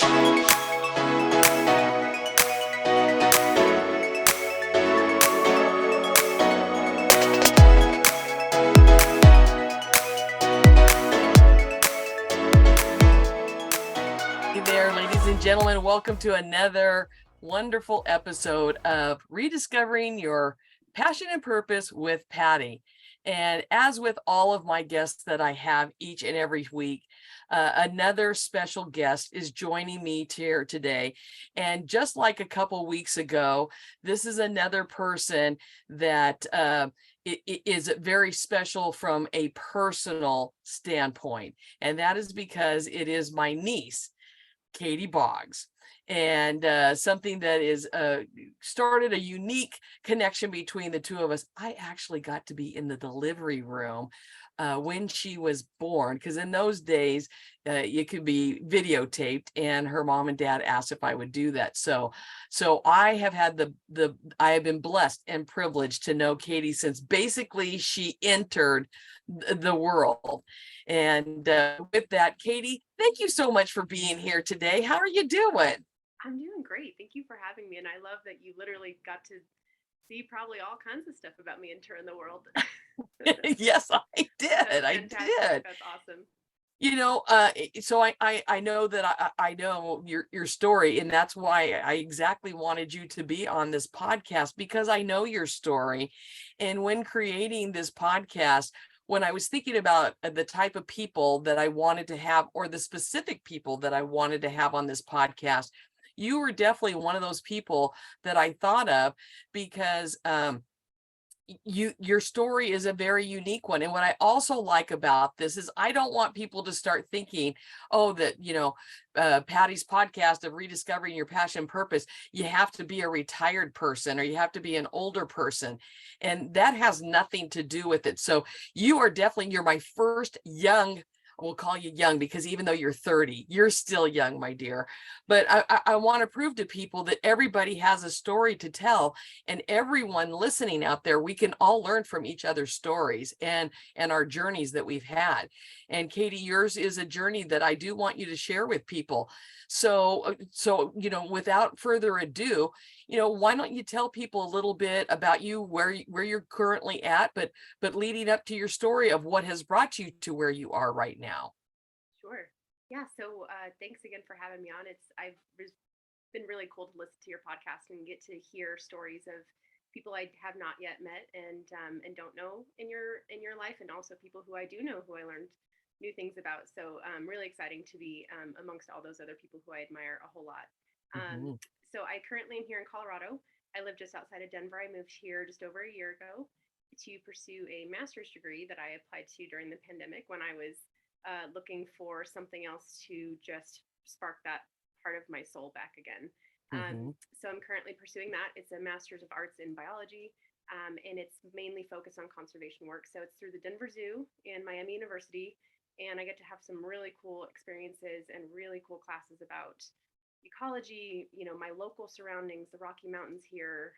Hey there, ladies and gentlemen. Welcome to another wonderful episode of Rediscovering Your Passion and Purpose with Patty. And as with all of my guests that I have each and every week, another special guest is joining me here today. And just like a couple weeks ago, this is another person that it is very special from a personal standpoint. And that is because it is my niece, Katie Boggs, and something that is started a unique connection between the two of us. I actually got to be in the delivery room when she was born, because in those days it could be videotaped, and her mom and dad asked if I would do that. So I have had I have been blessed and privileged to know Katie since basically she entered the world. And with that, Katie, thank you so much for being here today. How are you doing? I'm doing great. Thank you for having me. And I love that you literally got to see probably all kinds of stuff about me enter in the world. Yes, I did. That's I fantastic. did. That's awesome. So I know that I know your story, and that's why I exactly wanted you to be on this podcast, because I know your story. And when creating this podcast, when I was thinking about the type of people that I wanted to have, or the specific people that I wanted to have on this podcast, you were definitely one of those people that I thought of, because your story is a very unique one. And what I also like about this is I don't want people to start thinking, oh, that Patty's podcast of rediscovering your passion and purpose, you have to be a retired person or you have to be an older person, and that has nothing to do with it. So you're my first young, we'll call you young, because even though you're 30, you're still young, my dear. But I want to prove to people that everybody has a story to tell, and everyone listening out there, we can all learn from each other's stories and our journeys that we've had. And Katie, yours is a journey that I do want you to share with people. So without further ado, why don't you tell people a little bit about you, where you're currently at, but leading up to your story of what has brought you to where you are right now. Sure. Yeah. So thanks again for having me on. It's been really cool to listen to your podcast and get to hear stories of people I have not yet met and don't know in your life, and also people who I do know who I learned new things about. So really exciting to be amongst all those other people who I admire a whole lot. Um, Mhm. so I currently am here in Colorado. I live just outside of Denver. I moved here just over a year ago to pursue a master's degree that I applied to during the pandemic when I was looking for something else to just spark that part of my soul back again. Mhm. So I'm currently pursuing that. It's a master's of arts in biology, and it's mainly focused on conservation work. So it's through the Denver Zoo and Miami University, and I get to have some really cool experiences and really cool classes about ecology, my local surroundings, the Rocky Mountains here,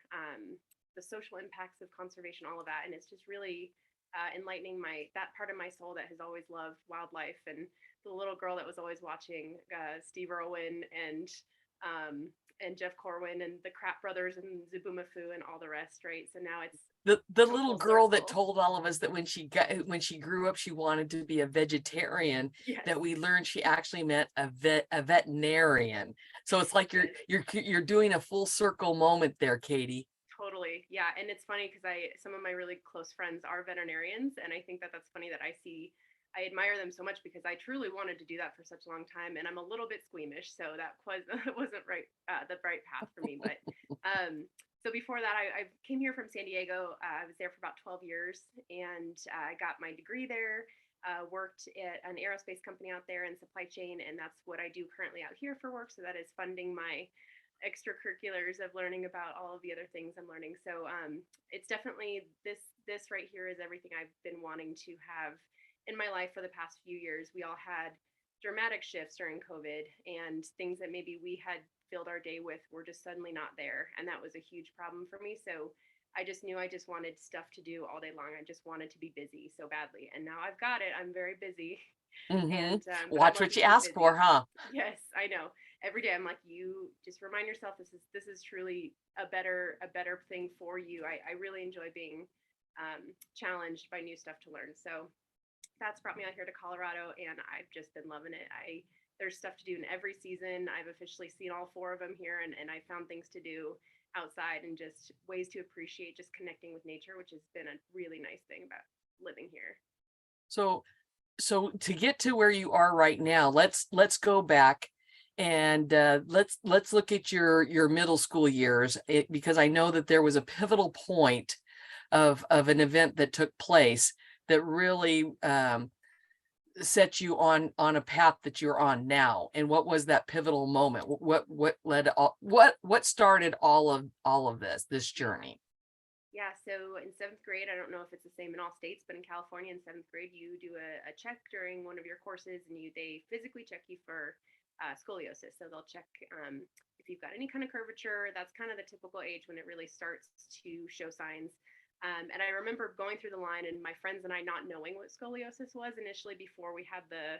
the social impacts of conservation, all of that. And it's just really enlightening that part of my soul that has always loved wildlife, and the little girl that was always watching Steve Irwin um, and Jeff Corwin and the Kratt brothers and Zubumafu and all the rest, right? So now it's The come little full girl that circle. told all of us that when she grew up she wanted to be a vegetarian, Yes, that we learned she actually meant a veterinarian. So it's like yes. you're doing a full circle moment there, Katie. Totally. Yeah. And it's funny because some of my really close friends are veterinarians. And I think that that's funny that I admire them so much because I truly wanted to do that for such a long time. And I'm a little bit squeamish. So that wasn't right, the right path for me. But so before that, I came here from San Diego. I was there for about 12 years and I got my degree there. Worked at an aerospace company out there in supply chain, and that's what I do currently out here for work. So that is funding my extracurriculars of learning about all of the other things I'm learning. So it's definitely this right here is everything I've been wanting to have in my life for the past few years. We all had dramatic shifts during COVID, and things that maybe we had filled our day with were just suddenly not there, and that was a huge problem for me. So I just knew I just wanted stuff to do all day long. I just wanted to be busy so badly, and now I've got it. I'm very busy, Hmm. and but I Watch love what to you keep ask for, busy. huh? Yes, I know. every day I'm like, you just remind yourself this is truly a better thing for you. I really enjoy being challenged by new stuff to learn. So that's brought me out here to Colorado, and I've just been loving it. There's stuff to do in every season. I've officially seen all 4 of them here, and I found things to do outside and just ways to appreciate just connecting with nature, which has been a really nice thing about living here. So to get to where you are right now, let's go back and let's look at your middle school years, because I know that there was a pivotal point of an event that took place that really set you on a path that you're on now. And what was that pivotal moment? What led what started all of this journey? Yeah, so in 7th grade, I don't know if it's the same in all states, but in California in 7th grade, you do a check during one of your courses, and they physically check you for scoliosis. So they'll check if you've got any kind of curvature. That's kind of the typical age when it really starts to show signs. And I remember going through the line and my friends and I not knowing what scoliosis was initially before we had the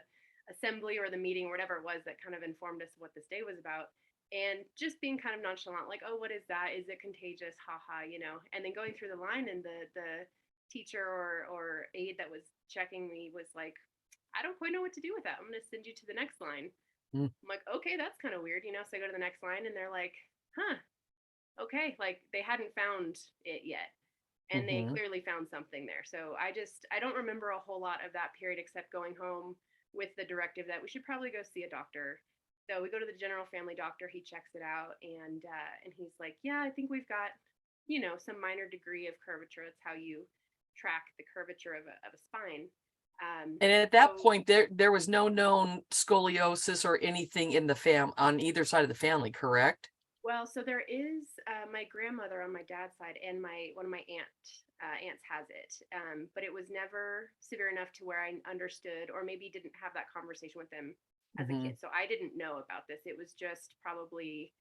assembly or the meeting or whatever it was that kind of informed us what this day was about, and just being kind of nonchalant, like, oh, what is that? Is it contagious? Haha, And then going through the line, and the teacher or aide that was checking me was like, I don't quite know what to do with that. I'm going to send you to the next line. Mm. I'm like, okay, that's kind of weird, So I go to the next line, and they're like, huh, okay, like they hadn't found it yet. And they Mm-hmm. clearly found something there. So I don't remember a whole lot of that period except going home with the directive that we should probably go see a doctor. So we go to the general family doctor. He checks it out, and he's like, "Yeah, I think we've got, some minor degree of curvature. That's how you track the curvature of a spine." And at that So point, there was no known scoliosis or anything in the on either side of the family, correct? Well, so there is my grandmother on my dad's side, and my one of my aunts has it, but it was never severe enough to where I understood, or maybe didn't have that conversation with them as a Mm-hmm. kid. So I didn't know about this. It was just probably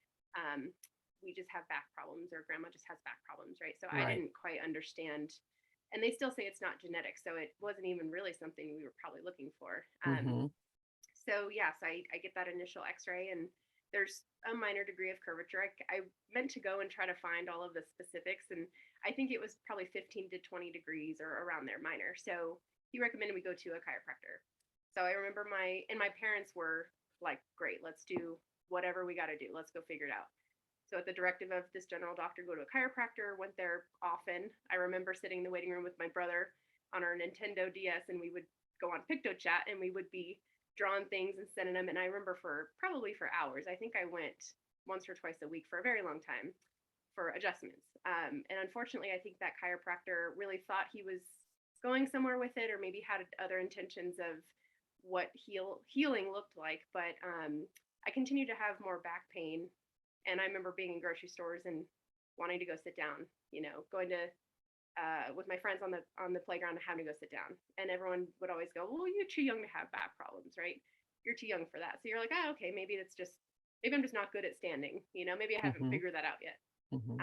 we just have back problems, or grandma just has back problems, right? So I Right. didn't quite understand. And they still say it's not genetic, so it wasn't even really something we were probably looking for. Mm-hmm. So yes, I get that initial X-ray, and there's a minor degree of curvature. I meant to go and try to find all of the specifics, and I think it was probably 15 to 20 degrees or around there, minor. So he recommended we go to a chiropractor. So I remember my parents were like, great, let's do whatever we got to do. Let's go figure it out. So at the directive of this general doctor, go to a chiropractor. Went there often. I remember sitting in the waiting room with my brother on our Nintendo DS, and we would go on PictoChat, and we would be drawing things and sending them. And I remember probably for hours. I think I went once or twice a week for a very long time for adjustments. And unfortunately, I think that chiropractor really thought he was going somewhere with it, or maybe had other intentions of what healing looked like. But I continued to have more back pain, and I remember being in grocery stores and wanting to go sit down. Going to with my friends on the playground and having to go sit down, and everyone would always go, "Well, you're too young to have back problems, right? You're too young for that." So you're like, "Oh, okay, maybe I'm just not good at standing. Maybe I haven't Mm-hmm. figured that out yet." Mm-hmm.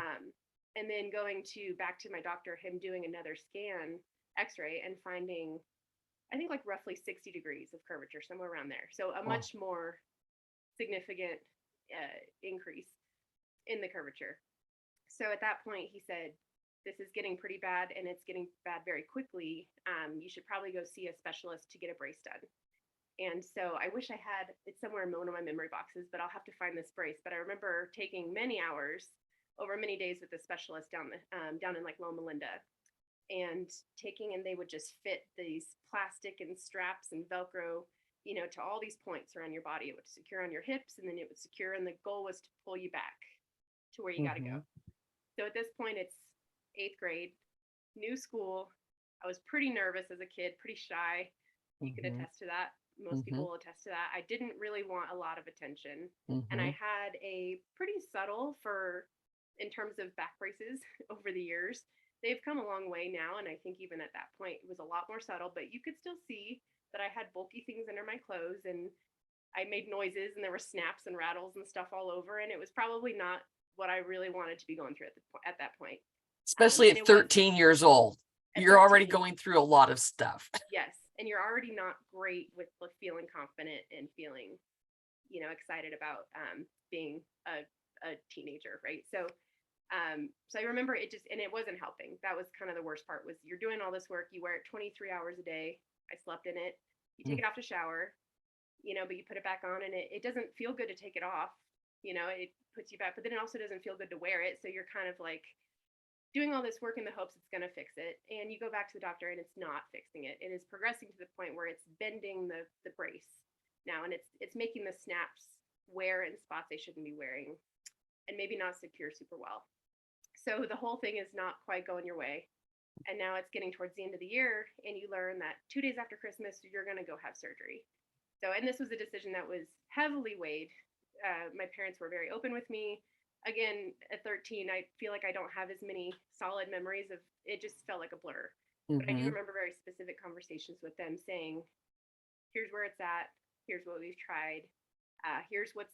And then going back to my doctor, him doing another scan, X-ray, and finding, I think, like roughly 60 degrees of curvature, somewhere around there. So a Wow. much more significant increase in the curvature. So at that point, he said, "This is getting pretty bad, and it's getting bad very quickly. You should probably go see a specialist to get a brace done." And so I wish I had it's somewhere in one of my memory boxes, but I'll have to find this brace. But I remember taking many hours over many days with the specialist down in like Loma Linda, and they would just fit these plastic and straps and Velcro, to all these points around your body. It would secure on your hips, and then it would secure, and the goal was to pull you back to where you got to go. Mm-hmm. So at this point, it's 8th grade, new school. I was pretty nervous as a kid, pretty shy. You could Mm-hmm. attest to that. Most Mm-hmm. people will attest to that. I didn't really want a lot of attention. And Mm-hmm. I had a pretty subtle in terms of back braces over the years. They've come a long way now. And I think even at that point, it was a lot more subtle, but you could still see that I had bulky things under my clothes, and I made noises, and there were snaps and rattles and stuff all over. And it was probably not what I really wanted to be going through at that point. Especially And at it was 13 years old, at you're already 13. going through a lot of stuff. Yes. And you're already not great with feeling confident and feeling excited about being a teenager, right? So I remember it just, and it wasn't helping. That was kind of the worst part, was you're doing all this work, you wear it 23 hours a day. I slept in it. You take it off to shower, but you put it back on, and it doesn't feel good to take it off. It puts you back, but then it also doesn't feel good to wear it. So you're kind of like doing all this work in the hopes it's going to fix it. And you go back to the doctor and it's not fixing it. It is progressing to the point where it's bending the brace now, and it's making the snaps wear in spots they shouldn't be wearing, and maybe not secure super well. So the whole thing is not quite going your way. And now it's getting towards the end of the year, and you learn that 2 days after Christmas, you're going to go have surgery. So, and this was a decision that was heavily weighed. My parents were very open with me. Again, at 13, I feel like I don't have as many solid memories of it. Just felt like a blur. But I do remember very specific conversations with them saying, here's where it's at. Here's what we've tried. Here's what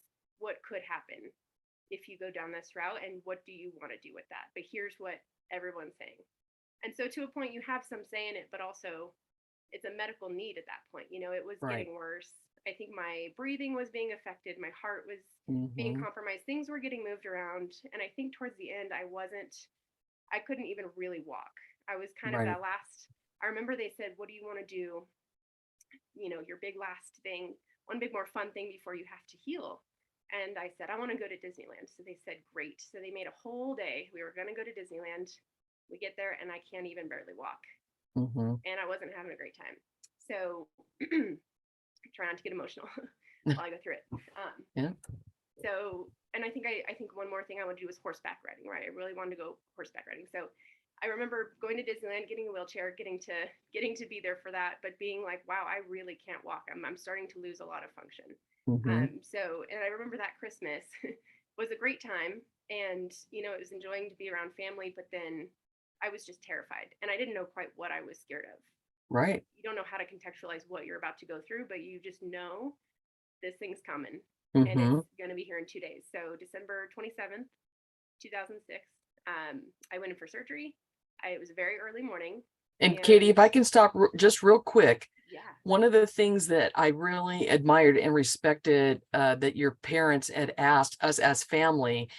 could happen if you go down this route, and what do you want to do with that? But here's what everyone's saying. And so to a point, you have some say in it, but also it's a medical need at that point. It was getting worse. I think my breathing was being affected. My heart was being compromised. Things were getting moved around. And I think towards the end, I couldn't even really walk. I was kind of that last, I remember they said, what do you want to do? Your big last thing, one big more fun thing before you have to heal. And I said, I want to go to Disneyland. So they said, great. So they made a whole day. We were going to go to Disneyland. We get there and I can't even barely walk. And I wasn't having a great time. So try not to get emotional while I go through it. So, and I think one more thing I would do was horseback riding, right? I really wanted to go horseback riding. So I remember going to Disneyland, getting a wheelchair, getting to be there for that, but being like, wow, I really can't walk. I'm starting to lose a lot of function. And I remember that Christmas was a great time, and it was enjoying to be around family, but then I was just terrified, and I didn't know quite what I was scared of. Right. You don't know how to contextualize what you're about to go through, but you just know this thing's coming, and it's going to be here in 2 days. So December 27th, 2006, I went in for surgery. It was a very early morning. And Katie, if I can stop just real quick. Yeah. One of the things that I really admired and respected that your parents had asked us as family,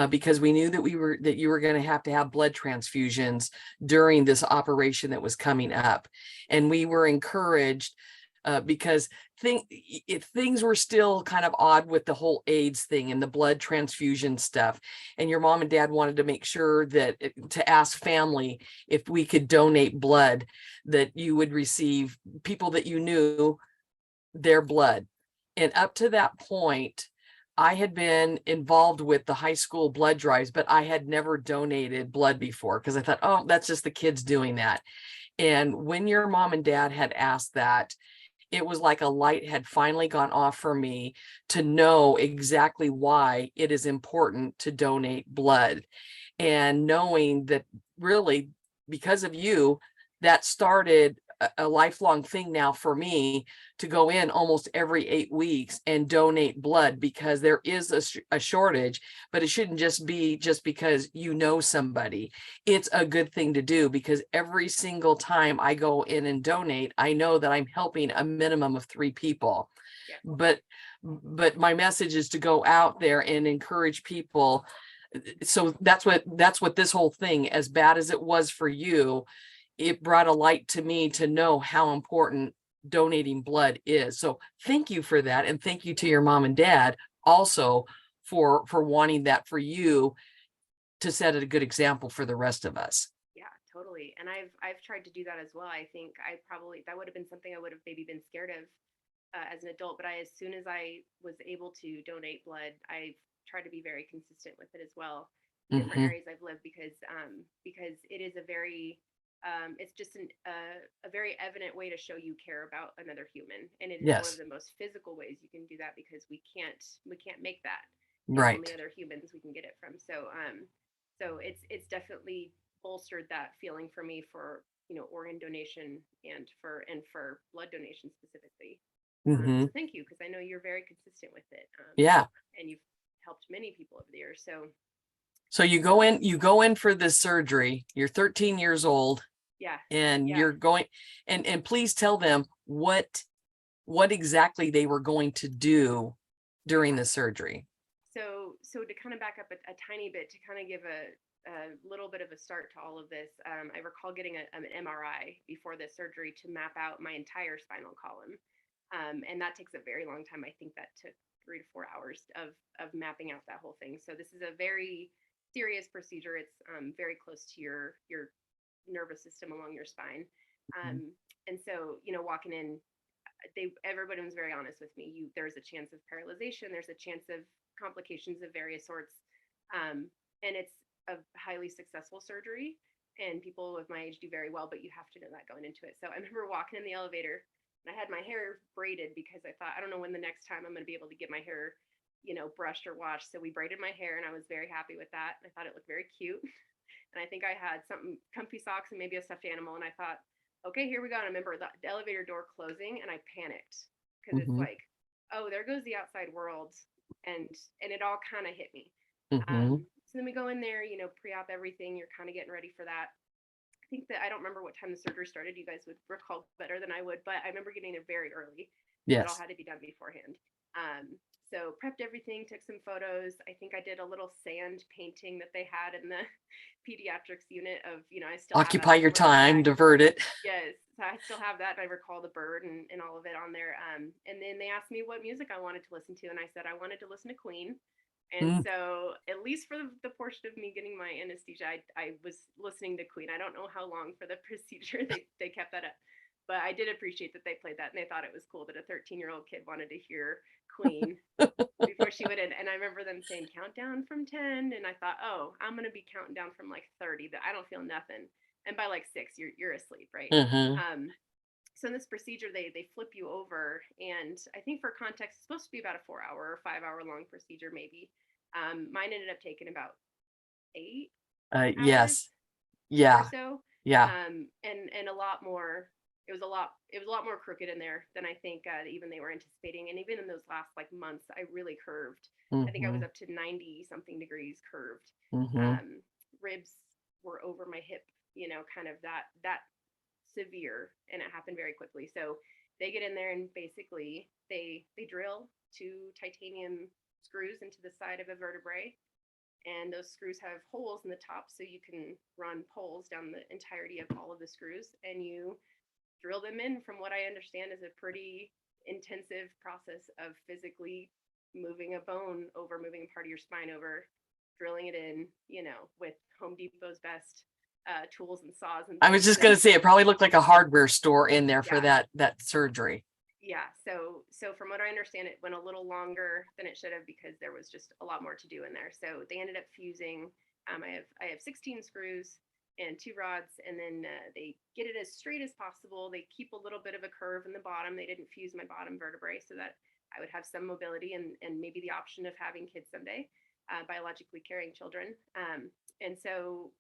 because we knew that you were going to have blood transfusions during this operation that was coming up. And we were encouraged because things were still kind of odd with the whole AIDS thing and the blood transfusion stuff. And your mom and dad wanted to make sure that to ask family if we could donate blood, that you would receive, people that you knew, their blood. And up to that point, I had been involved with the high school blood drives, but I had never donated blood before because I thought, oh, that's just the kids doing that. And when your mom and dad had asked that, it was like a light had finally gone off for me to know exactly why it is important to donate blood. And knowing that really, because of you, that started a lifelong thing now for me to go in almost every 8 weeks and donate blood, because there is a shortage, but it shouldn't just be just because you know somebody. It's a good thing to do, because every single time I go in and donate, I know that I'm helping a minimum of 3 people. Yeah. But my message is to go out there and encourage people. So that's what this whole thing, as bad as it was for you, it brought a light to me to know how important donating blood is. So thank you for that. And thank you to your mom and dad also for wanting that for you to set a good example for the rest of us. Yeah, totally. And I've tried to do that as well. I think that would have been something I would have maybe been scared of as an adult, but as soon as I was able to donate blood, I've tried to be very consistent with it as well in different areas I've lived, because it is a very it's just a very evident way to show you care about another human, and it is one of the most physical ways you can do that, because we can't make that. Right. Only other humans we can get it from. So it's definitely bolstered that feeling for me for organ donation and for blood donation specifically. So thank you, because I know you're very consistent with it. Yeah. And you've helped many people over the years. So you go in for this surgery. You're 13 years old. Yeah. And you're going, and please tell them what exactly they were going to do during the surgery? So to kind of back up a tiny bit to kind of give a little bit of a start to all of this, I recall getting an MRI before the surgery to map out my entire spinal column. And that takes a very long time. I think that took 3 to 4 hours of mapping out that whole thing. So this is a very serious procedure. It's very close to your nervous system along your spine. Mhm. And so, walking in, everybody was very honest with me. There's a chance of paralyzation. There's a chance of complications of various sorts. And it's a highly successful surgery. And people with my age do very well, but you have to know that going into it. So I remember walking in the elevator and I had my hair braided because I thought, I don't know when the next time I'm going to be able to get my hair, brushed or washed. So we braided my hair and I was very happy with that. I thought it looked very cute. And I think I had something comfy socks and maybe a stuffed animal. And I thought, okay, here we go. And I remember the elevator door closing and I panicked because it's Mhm. like, oh, there goes the outside world. And it all kind of hit me. Mhm. So then we go in there, pre-op everything. You're kind of getting ready for that. I think that I don't remember what time the surgery started. You guys would recall better than I would, but I remember getting there very early because it all Yes. had to be done beforehand. So prepped everything, took some photos. I think I did a little sand painting that they had in the pediatrics unit of, I still have that Occupy your somewhere in the time, back. divert it. Yes, so I still have that, and I recall the bird and all of it on there. And then they asked me what music I wanted to listen to, and I said I wanted to listen to Queen. And Mm. so, at least for the portion of me getting my anesthesia, I was listening to Queen. I don't know how long for the procedure they kept that up, but I did appreciate that they played that, and they thought it was cool that a 13-year-old kid wanted to hear Queen before she would end. And I remember them saying countdown from 10, and I thought, oh, I'm gonna be counting down from like 30. That I don't feel nothing, and by like 6, you're asleep, right? Mhm. So in this procedure, they flip you over, and I think for context, it's supposed to be about a 4 hour or 5 hour long procedure, maybe. Mine ended up taking about 8 hours Yes. or Yeah. so, Yeah. and a lot more. It was a lot more crooked in there than I think even they were anticipating. And even in those last like months, I really curved. I think I was Mhm. up to 90 something degrees curved. Mhm. Um, Ribs were over my hip, kind of that severe, and it happened very quickly. So they get in there and basically they drill 2 titanium screws into the side of a vertebrae, and those screws have holes in the top so you can run poles down the entirety of all of the screws, and you drill them in. From what I understand is a pretty intensive process of physically moving a bone over, moving a part of your spine over, drilling it in, with Home Depot's best tools and saws and I was things. just gonna say it probably looked like a hardware store in there for Yeah, that surgery. yeah. So from what I understand, it went a little longer than it should have because there was just a lot more to do in there. So they ended up fusing. I have 16 screws and 2 rods, and then they get it as straight as possible. They keep a little bit of a curve in the bottom. They didn't fuse my bottom vertebrae so that I would have some mobility and maybe the option of having kids someday, biologically carrying children. And so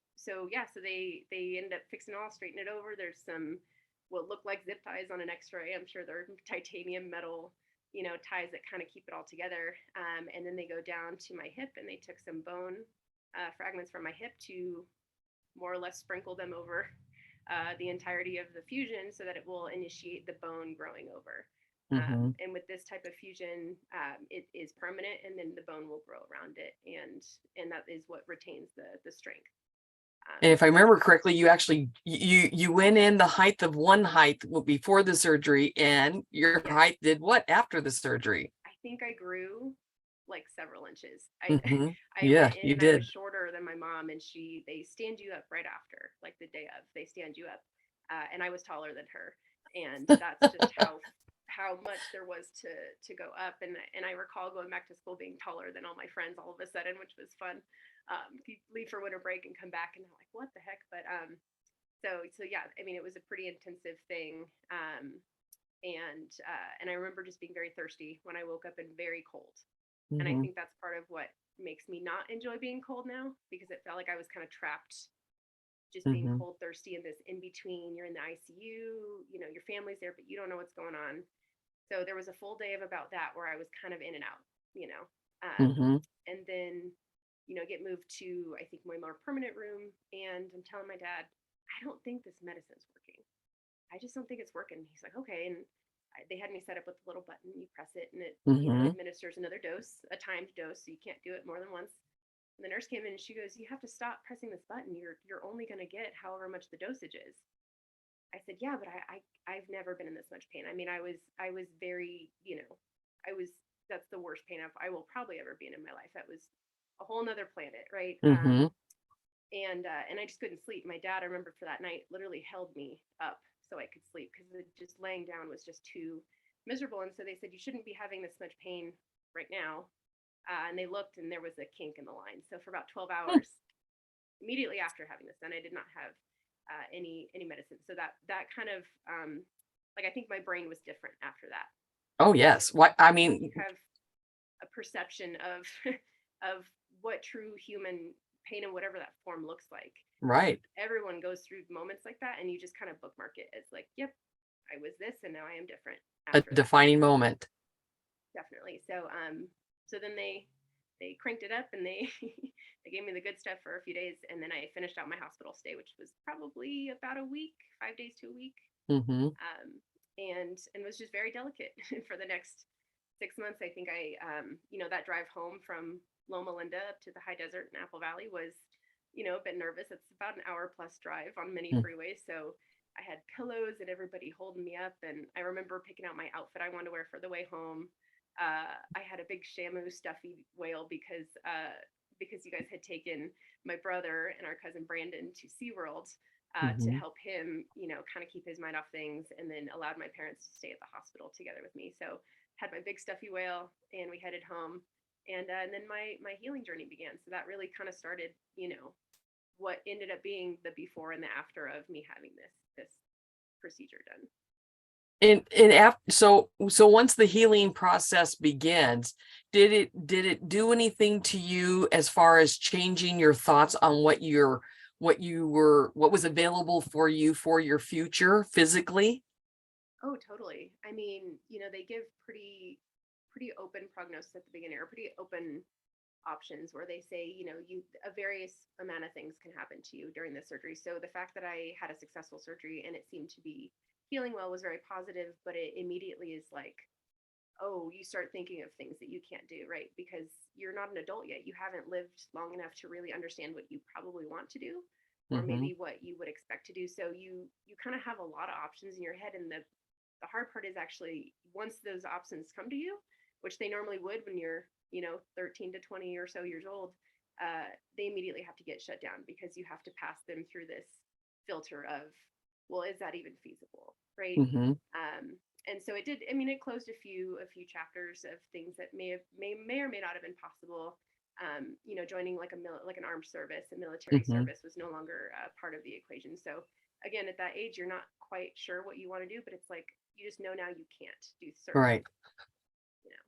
yeah, so they ended up fixing it all, straighten it over. There's some what look like zip ties on an x-ray. I'm sure they're titanium metal, ties that kind of keep it all together. And then they go down to my hip and they took some bone fragments from my hip to more or less sprinkle them over the entirety of the fusion so that it will initiate the bone growing over. Mhm. And with this type of fusion, it is permanent, and then the bone will grow around it, and that is what retains the strength. And if I So remember correctly, you actually you went in the height of one height before the surgery, and your yes, height did what after the surgery? I think I grew like several inches. I Mhm. I Yeah, went in you and I was did. shorter than my mom, and they stand you up right after, like the day of, they stand you up, and I was taller than her, and that's just how much there was to go up. And I recall going back to school being taller than all my friends all of a sudden, which was fun. You leave for winter break and come back and they're like, what the heck? But so yeah, I mean, it was a pretty intensive thing. And I remember just being very thirsty when I woke up and very cold. And I Mhm. think that's part of what makes me not enjoy being cold now, because it felt like I was kind of trapped just being Mhm. cold, thirsty in this in between. You're in the ICU, your family's there, but you don't know what's going on. So there was a full day of about that where I was kind of in and out, you know. Mhm. And then, get moved to, I think, my more permanent room. And I'm telling my dad, I don't think this medicine's working. I just don't think it's working. He's like, okay. And they had me set up with a little button. You press it and it, Mm-hmm. administers another dose, a timed dose. So you can't do it more than once. And the nurse came in and she goes, "You have to stop pressing this button. You're only going to get however much the dosage is." I said, "Yeah, but I've never been in this much pain. I mean, I was very, I was, that's the worst pain I will probably ever be in my life. That was a whole nother planet, right?" Mm-hmm. And I just couldn't sleep. My dad, I remember for that night, literally held me up so I could sleep because just laying down was just too miserable. And so they said, "You shouldn't be having this much pain right now." And they looked, and there was a kink in the line. So for about 12 hours, immediately after having this done, I did not have any medicine. So that kind of like, I think my brain was different after that. Oh, yes. What I mean, You have a perception of of what true human pain in whatever that form looks like. right. Everyone goes through moments like that, and you just kind of bookmark it as like, "Yep, I was this, and now I am different." A After that, defining moment. definitely. So then they cranked it up, and they they gave me the good stuff for a few days, and then I finished out my hospital stay, which was probably about a week, 5 days to a week, Mm-hmm. and was just very delicate for the next 6 months. I think that drive home from Loma Linda up to the high desert in Apple Valley was, a bit nervous. It's about an hour plus drive on many freeways. So I had pillows and everybody holding me up. And I remember picking out my outfit I wanted to wear for the way home. I had a big Shamu stuffy whale because you guys had taken my brother and our cousin Brandon to SeaWorld to Mm-hmm. help him, kind of keep his mind off things, and then allowed my parents to stay at the hospital together with me. So had my big stuffy whale, and we headed home, and then my healing journey began. So that really kind of started, what ended up being the before and the after of me having this procedure done. So once the healing process begins, did it do anything to you as far as changing your thoughts on what was available for you for your future physically? Oh, totally. I mean, they give pretty open prognosis at the beginning, or pretty open options, where they say, a various amount of things can happen to you during the surgery. So the fact that I had a successful surgery and it seemed to be healing well was very positive, but it immediately is like, oh, you start thinking of things that you can't do, right? Because you're not an adult yet. You haven't lived long enough to really understand what you probably want to do, or Mm-hmm. maybe what you would expect to do. So you kind of have a lot of options in your head, and the hard part is actually, once those options come to you, which they normally would when you're 13 to 20 or so years old, they immediately have to get shut down because you have to pass them through this filter of, well, is that even feasible, right? Mm-hmm. And so it did. I mean, it closed a few chapters of things that may or may not have been possible. Joining like an armed service, a military Mm-hmm. service, was no longer part of the equation. So again, at that age, you're not quite sure what you want to do, but it's like, you just know now you can't do certain Right. things. You know.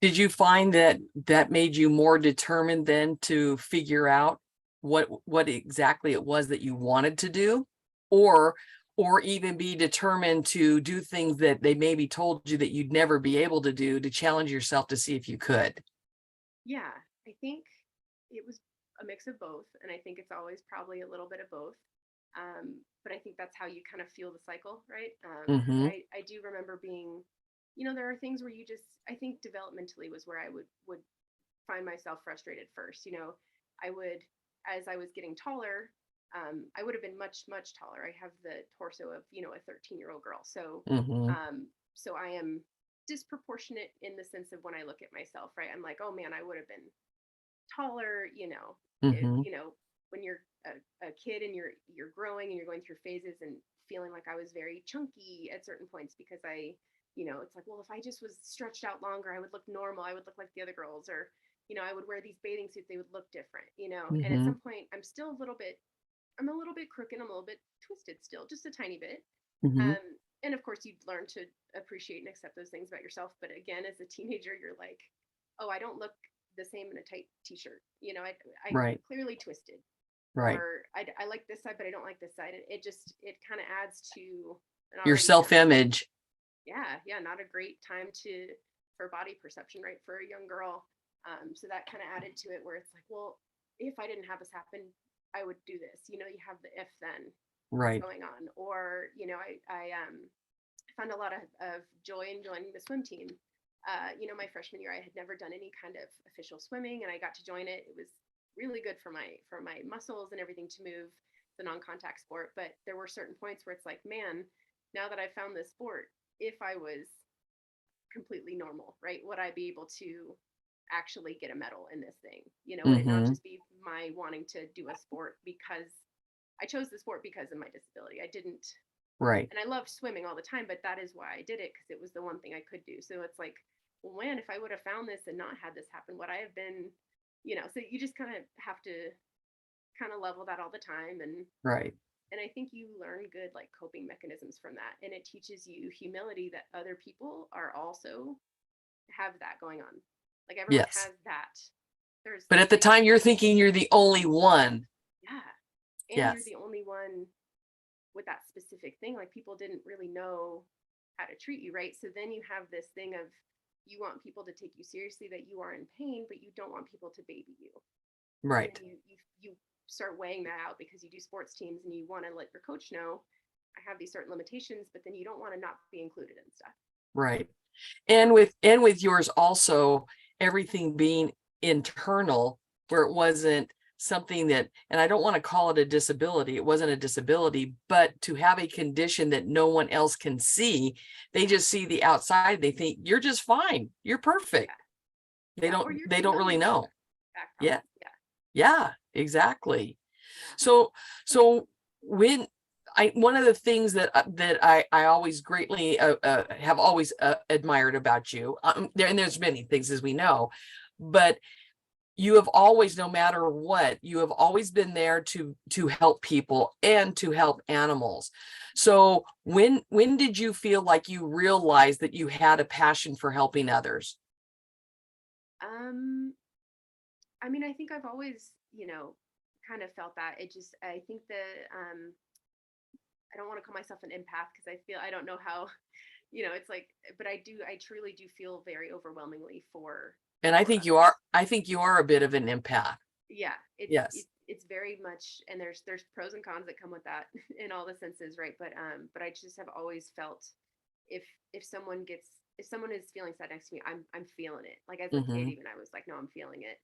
Did you find that made you more determined then to figure out what exactly it was that you wanted to do, or even be determined to do things that they maybe told you that you'd never be able to do, to challenge yourself to see if you could? Yeah, I think it was a mix of both, and I think it's always probably a little bit of both. But I think that's how you kind of feel the cycle, right? But Mm-hmm. I do remember being, there are things where you just, I think developmentally was where I would find myself frustrated first. I would, as I was getting taller, I would have been much, much taller. I have the torso of, a 13-year-old girl. So, Mm-hmm. so I am disproportionate in the sense of when I look at myself, right? I'm like, oh man, I would have been taller, Mm-hmm. when you're a kid and you're growing and you're going through phases, and feeling like I was very chunky at certain points because it's like, well, if I just was stretched out longer, I would look normal. I would look like the other girls, or, I would wear these bathing suits. They would look different, and at Mm-hmm. some point I'm a little bit crooked. I'm a little bit twisted still, just a tiny bit. Mm-hmm. And of course you'd learn to appreciate and accept those things about yourself. But again, as a teenager, you're like, oh, I don't look the same in a tight t-shirt. I'm Right. clearly twisted, Right. or I like this side, but I don't like this side. And it kind of adds to an Your already not, self-image. yeah, not a great time for body perception, right? For a young girl. So that kind of added to it, where it's like, well, if I didn't have this happen, I would do this. You have the if then Right. going on. Or, I found a lot of joy in joining the swim team. My freshman year, I had never done any kind of official swimming, and I got to join it. It was really good for my muscles and everything to move. It's a non-contact sport, but there were certain points where it's like, man, now that I found this sport, if I was completely normal, right, would I be able to actually get a medal in this thing? Would it not Mm-hmm. just be my wanting to do a sport because I chose the sport because of my disability? I didn't, Right. and I loved swimming all the time, but that is why I did it, because it was the one thing I could do. So it's like, well, man, if I would have found this and not had this happen, would I have been, so you just kind of have to kind of level that all the time. Right. And I think you learn good like coping mechanisms from that. And it teaches you humility that other people are also have that going on. Like everyone Yes. has that. There's But at the like, time you're thinking you're the only one. yeah. And you're Yes. the only one with that specific thing. Like people didn't really know how to treat you, right? So then you have this thing of, you want people to take you seriously that you are in pain, but you don't want people to baby you. And Right. then you start weighing that out because you do sports teams and you want to let your coach know I have these certain limitations, but then you don't want to not be included in stuff. Right. And with yours also, everything being internal, where it wasn't something that, and I don't want to call it a disability, it wasn't a disability, but to have a condition that no one else can see, they just see the outside, they think you're just fine, you're perfect. Yeah. Yeah. Or you're They too don't young really to have know. back Yeah. problems. Yeah. Yeah, exactly. Yeah. So when one of the things that I always greatly have always admired about you, there's many things, as we know, but you have always, no matter what, you have always been there to help people and to help animals. So when did you feel like you realized that you had a passion for helping others? Um, I mean, I think I've always, kind of felt that. I think that I don't want to call myself an empath because I don't know how, it's like, but I truly do feel very overwhelmingly And I for think you others. are, I think you are a bit of an empath. Yeah, Yes. it's very much, and there's pros and cons that come with that in all the senses, right? But I just have always felt, if if someone gets if someone is feeling sad next to me, I'm feeling it. Like as a kid, Mm-hmm. even I was like, no, I'm feeling it.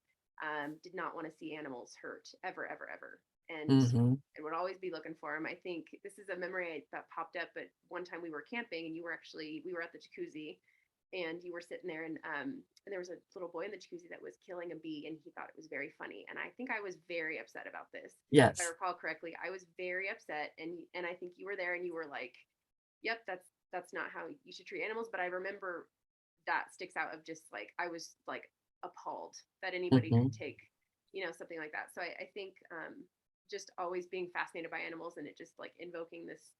Did not want to see animals hurt ever, ever, ever, Mm-hmm. and would always be looking for them. I think this is a memory that popped up, but one time we were camping and we were at the jacuzzi, and you were sitting there, and there was a little boy in the jacuzzi that was killing a bee, and he thought it was very funny, and I think I was very upset about this. If I Yes. recall correctly, I was very upset, and I think you were there and you were like, yep, that's not how you should treat animals. But I remember that sticks out, of just like I was like appalled that anybody Mm-hmm. could take, something like that. So I think just always being fascinated by animals, and it just like invoking this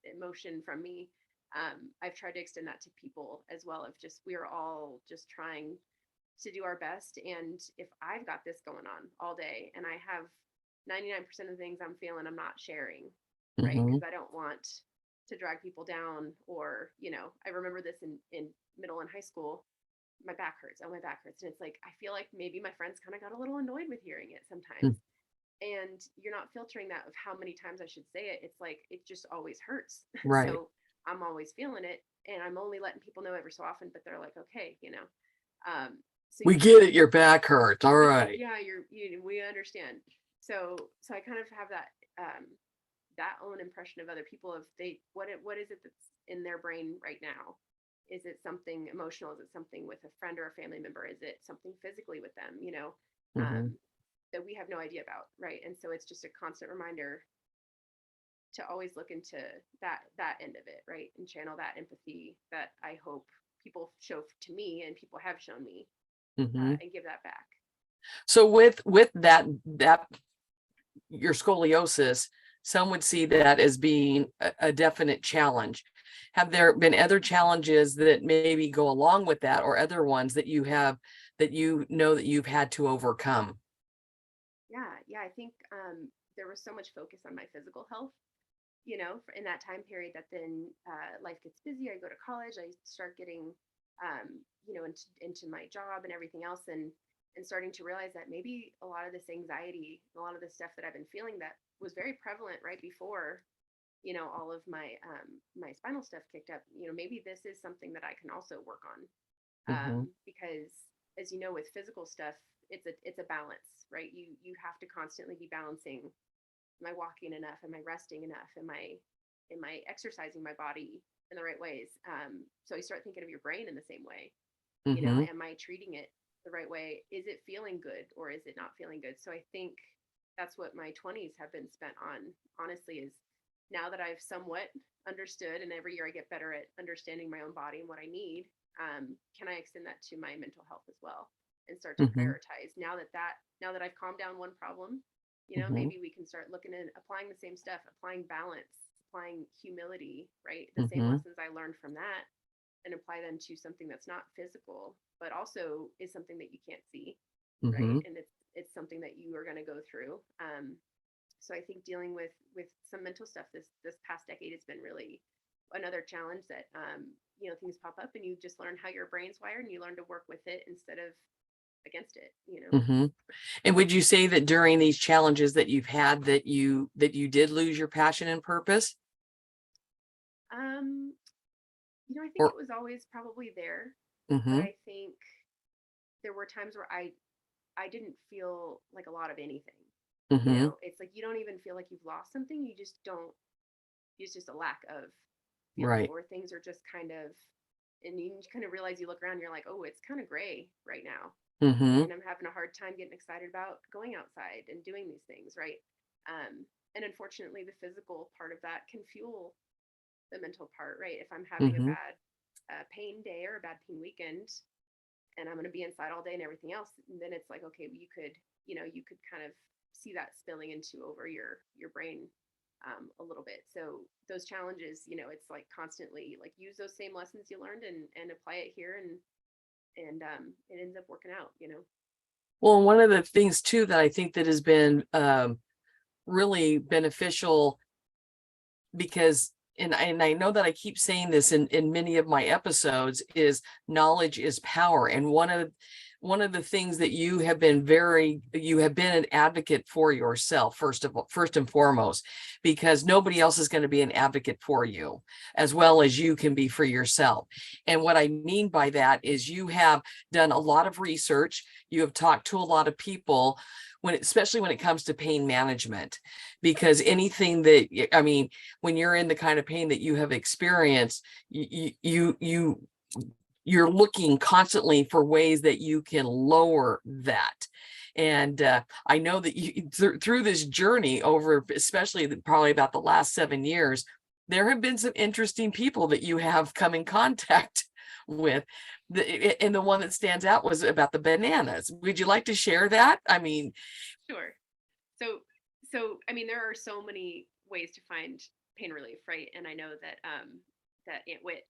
emotion from me. I've tried to extend that to people as well, of just, we are all just trying to do our best. And if I've got this going on all day and I have 99% of the things I'm feeling, I'm not sharing, right? Mm-hmm. Because I don't want to drag people down. Or, I remember this in middle and high school. My back hurts. Oh, my back hurts. And it's like, I feel like maybe my friends kind of got a little annoyed with hearing it sometimes. And you're not filtering that of how many times I should say it. It's like, it just always hurts. Right. So I'm always feeling it, and I'm only letting people know every so often, but they're like, okay. So We you get kind of, it. Your back hurts. All right. yeah, we understand. So I kind of have that own impression of other people, of what is it that's in their brain right now? Is it something emotional? Is it something with a friend or a family member? Is it something physically with them? Mm-hmm. That we have no idea about, right? And so it's just a constant reminder to always look into that end of it, right? And channel that empathy that I hope people show to me, and people have shown me, Mm-hmm. and give that back. So with that your scoliosis, some would see that as being a definite challenge. Have there been other challenges that maybe go along with that, or other ones that you have that you know that you've had to overcome? Yeah, I think there was so much focus on my physical health, in that time period, that then life gets busy. I go to college, I start getting, into my job and everything else, and starting to realize that maybe a lot of this anxiety, a lot of the stuff that I've been feeling that was very prevalent right before, all of my spinal stuff kicked up, maybe this is something that I can also work on. Mm-hmm. Because as you know, with physical stuff, it's a balance, right? You have to constantly be balancing. Am I walking enough? Am I resting enough? Am I exercising my body in the right ways? So you start thinking of your brain in the same way. Mm-hmm. Am I treating it the right way? Is it feeling good or is it not feeling good? So I think that's what my 20s have been spent on, honestly, is now that I've somewhat understood, and every year I get better at understanding my own body and what I need, can I extend that to my mental health as well and start to Mm-hmm. prioritize now that I've calmed down one problem, Mm-hmm. maybe we can start looking at applying the same stuff, applying balance, applying humility, right? The same Mm-hmm. lessons I learned from that, and apply them to something that's not physical, but also is something that you can't see, right? Mm-hmm. And it's something that you are going to go through. So I think dealing with some mental stuff this past decade has been really another challenge that things pop up and you just learn how your brain's wired and you learn to work with it instead of against it. Mm-hmm. And would you say that during these challenges that you've had that you did lose your passion and purpose? Um, I think Or it was always probably there, but mm-hmm. I think there were times where I didn't feel like a lot of anything. Mm-hmm. It's like you don't even feel like you've lost something. You just don't. It's just a lack of feeling, Right. or things are just kind of, and you kind of realize, you look around, you're like, oh, it's kind of gray right now, Mm-hmm. and I'm having a hard time getting excited about going outside and doing these things, right? And unfortunately, the physical part of that can fuel the mental part, right? If I'm having a Mm-hmm. bad pain day or a bad pain weekend, and I'm going to be inside all day and everything else, then it's like, okay, you could kind of see that spilling into over your brain a little bit. So those challenges, it's like constantly like use those same lessons you learned and apply it here, and it ends up working out. Well, and one of the things too that I think that has been really beneficial, because and I know that I keep saying this in many of my episodes, is knowledge is power. And one of the things that you have been an advocate for yourself, first and foremost, because nobody else is going to be an advocate for you as well as you can be for yourself. And what I mean by that is you have done a lot of research, you have talked to a lot of people, especially when it comes to pain management, because anything that, I mean, when you're in the kind of pain that you have experienced, you're looking constantly for ways that you can lower that. And I know that you through this journey over, especially probably about the last 7 years, there have been some interesting people that you have come in contact with. And the one that stands out was about the bananas. Would you like to share that? I mean, Sure. So I mean, there are so many ways to find pain relief, right? And I know that Aunt Wit,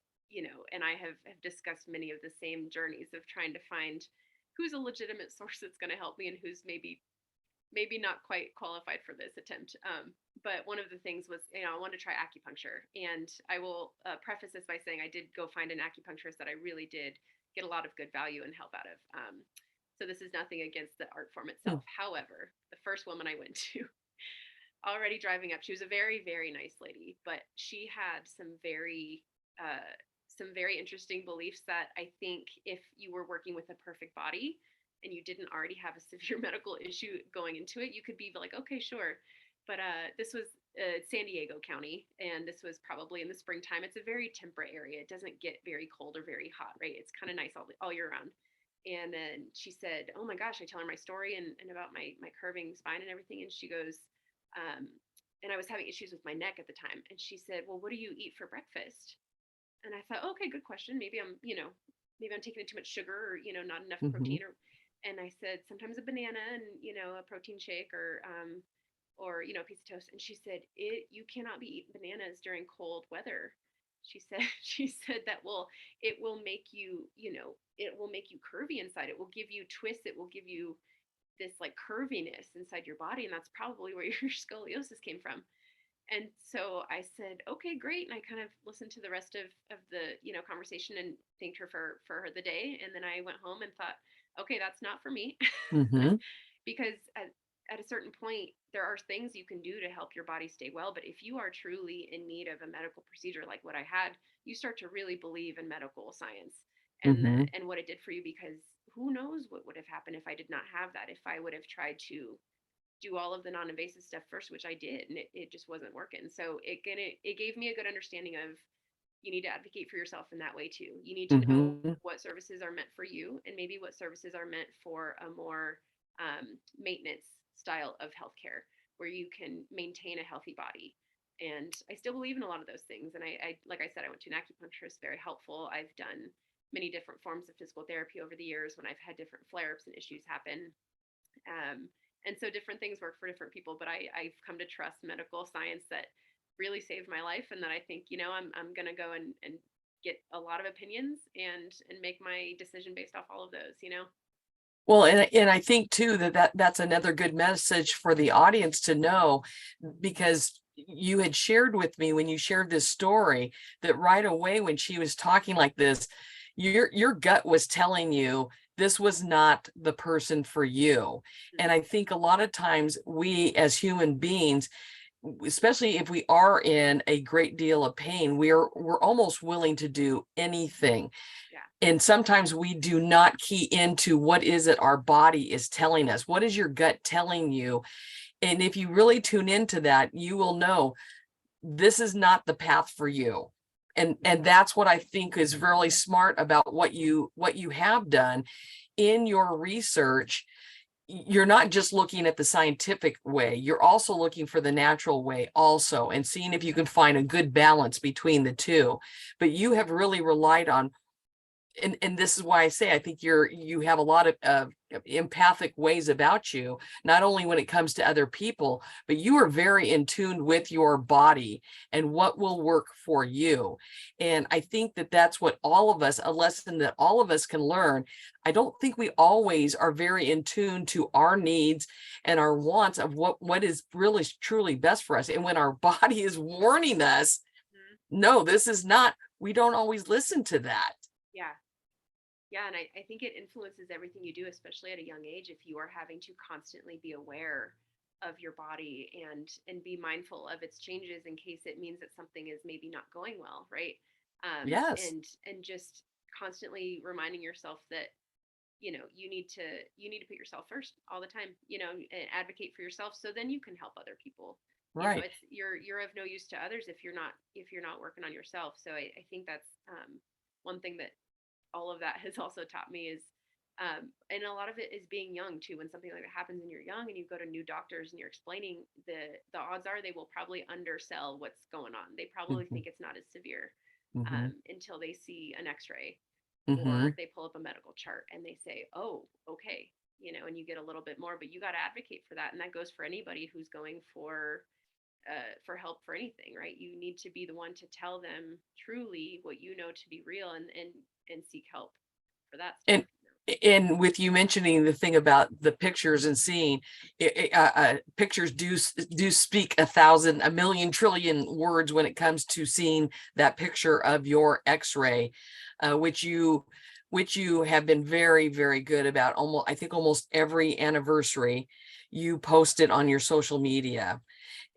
and I have discussed many of the same journeys of trying to find who's a legitimate source that's going to help me and who's maybe not quite qualified for this attempt. But one of the things was, I wanted to try acupuncture, and I will preface this by saying I did go find an acupuncturist that I really did get a lot of good value and help out of. So this is nothing against the art form itself. However, the first woman I went to, already driving up, she was a very, very nice lady, but she had some very interesting beliefs that I think if you were working with a perfect body and you didn't already have a severe medical issue going into it, you could be like, okay, sure. But this was San Diego County, and this was probably in the springtime. It's a very temperate area. It doesn't get very cold or very hot, right? It's kind of nice all year round. And then she said, oh my gosh, I tell her my story and about my curving spine and everything. And she goes, um, and I was having issues with my neck at the time. And she said, well, what do you eat for breakfast? And I thought, okay, good question. Maybe I'm taking in too much sugar, or, not enough mhm. protein, and I said, sometimes a banana and, a protein shake, or, a piece of toast. And she said, you cannot be eating bananas during cold weather. She said, she said that, well, it will make you, it will make you curvy inside. It will give you twists. It will give you this like curviness inside your body. And that's probably where your scoliosis came from. And so I said, okay, great. And I kind of listened to the rest of the, conversation and thanked her for the day. And then I went home and thought, okay, that's not for me. Mhm. Because at a certain point, there are things you can do to help your body stay well. But if you are truly in need of a medical procedure like what I had, you start to really believe in medical science and Mm-hmm. and what it did for you, because who knows what would have happened if I did not have that, if I would have tried to do all of the non-invasive stuff first, which I did, and it just wasn't working. So it gave me a good understanding of, you need to advocate for yourself in that way too. You need to know Mm-hmm. what services are meant for you, and maybe what services are meant for a more maintenance style of healthcare where you can maintain a healthy body. And I still believe in a lot of those things. And like I said, I went to an acupuncturist, very helpful. I've done many different forms of physical therapy over the years when I've had different flare ups and issues happen. And so different things work for different people, but I've come to trust medical science that really saved my life, and that I think, I'm going to go and get a lot of opinions and make my decision based off all of those. Well, and I think too that's another good message for the audience to know, because you had shared with me when you shared this story that right away when she was talking like this, your gut was telling you this was not the person for you. And I think a lot of times we as human beings, especially if we are in a great deal of pain, we're almost willing to do anything. Yeah. And sometimes we do not key into what is it our body is telling us. What is your gut telling you? And if you really tune into that, you will know this is not the path for you. And that's what I think is really smart about what you have done in your research. You're not just looking at the scientific way, you're also looking for the natural way also, and seeing if you can find a good balance between the two. But you have really relied on, and this is why I say I think you have a lot of empathic ways about you, not only when it comes to other people, but you are very in tune with your body and what will work for you. And I think that that's what all of us, a lesson that all of us can learn. I don't think we always are very in tune to our needs and our wants of what is really truly best for us. And when our body is warning us, no, this is not, we don't always listen to that. Yeah. Yeah, and I think it influences everything you do, especially at a young age, if you are having to constantly be aware of your body and be mindful of its changes in case it means that something is maybe not going well, right? Yes. And just constantly reminding yourself that, you need to put yourself first all the time, and advocate for yourself, so then you can help other people. Right. It's you're of no use to others if you're not working on yourself. So I think that's one thing that all of that has also taught me is, and a lot of it is being young too. When something like that happens and you're young and you go to new doctors and you're explaining, the odds are they will probably undersell what's going on. They probably Mm-hmm. think it's not as severe, Mm-hmm. until they see an X-ray Mm-hmm. or they pull up a medical chart and they say, "Oh, okay," and you get a little bit more. But you got to advocate for that, and that goes for anybody who's going for help for anything, right? You need to be the one to tell them truly what you know to be real, and seek help for that stuff. And with you mentioning the thing about the pictures and seeing pictures do speak a million trillion words when it comes to seeing that picture of your x-ray, which you have been very, very good about. I think almost every anniversary you post it on your social media,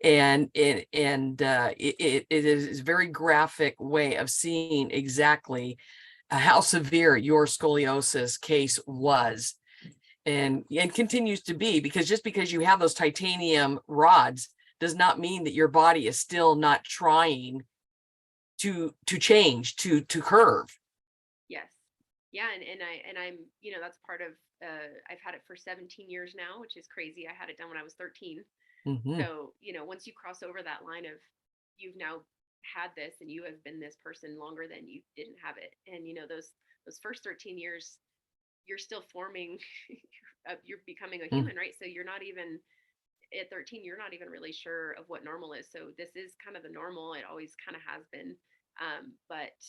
and it is a very graphic way of seeing exactly how severe your scoliosis case was, and continues to be, because just because you have those titanium rods does not mean that your body is still not trying to change, to curve. Yes. Yeah, and I'm, that's part of, I've had it for 17 years now, which is crazy. I had it done when I was 13. Mm-hmm. So, once you cross over that line of, you've now had this and you have been this person longer than you didn't have it. And those first 13 years, you're still forming, you're becoming a human, right? So you're not even at 13, you're not even really sure of what normal is. So this is kind of the normal. It always kind of has been. But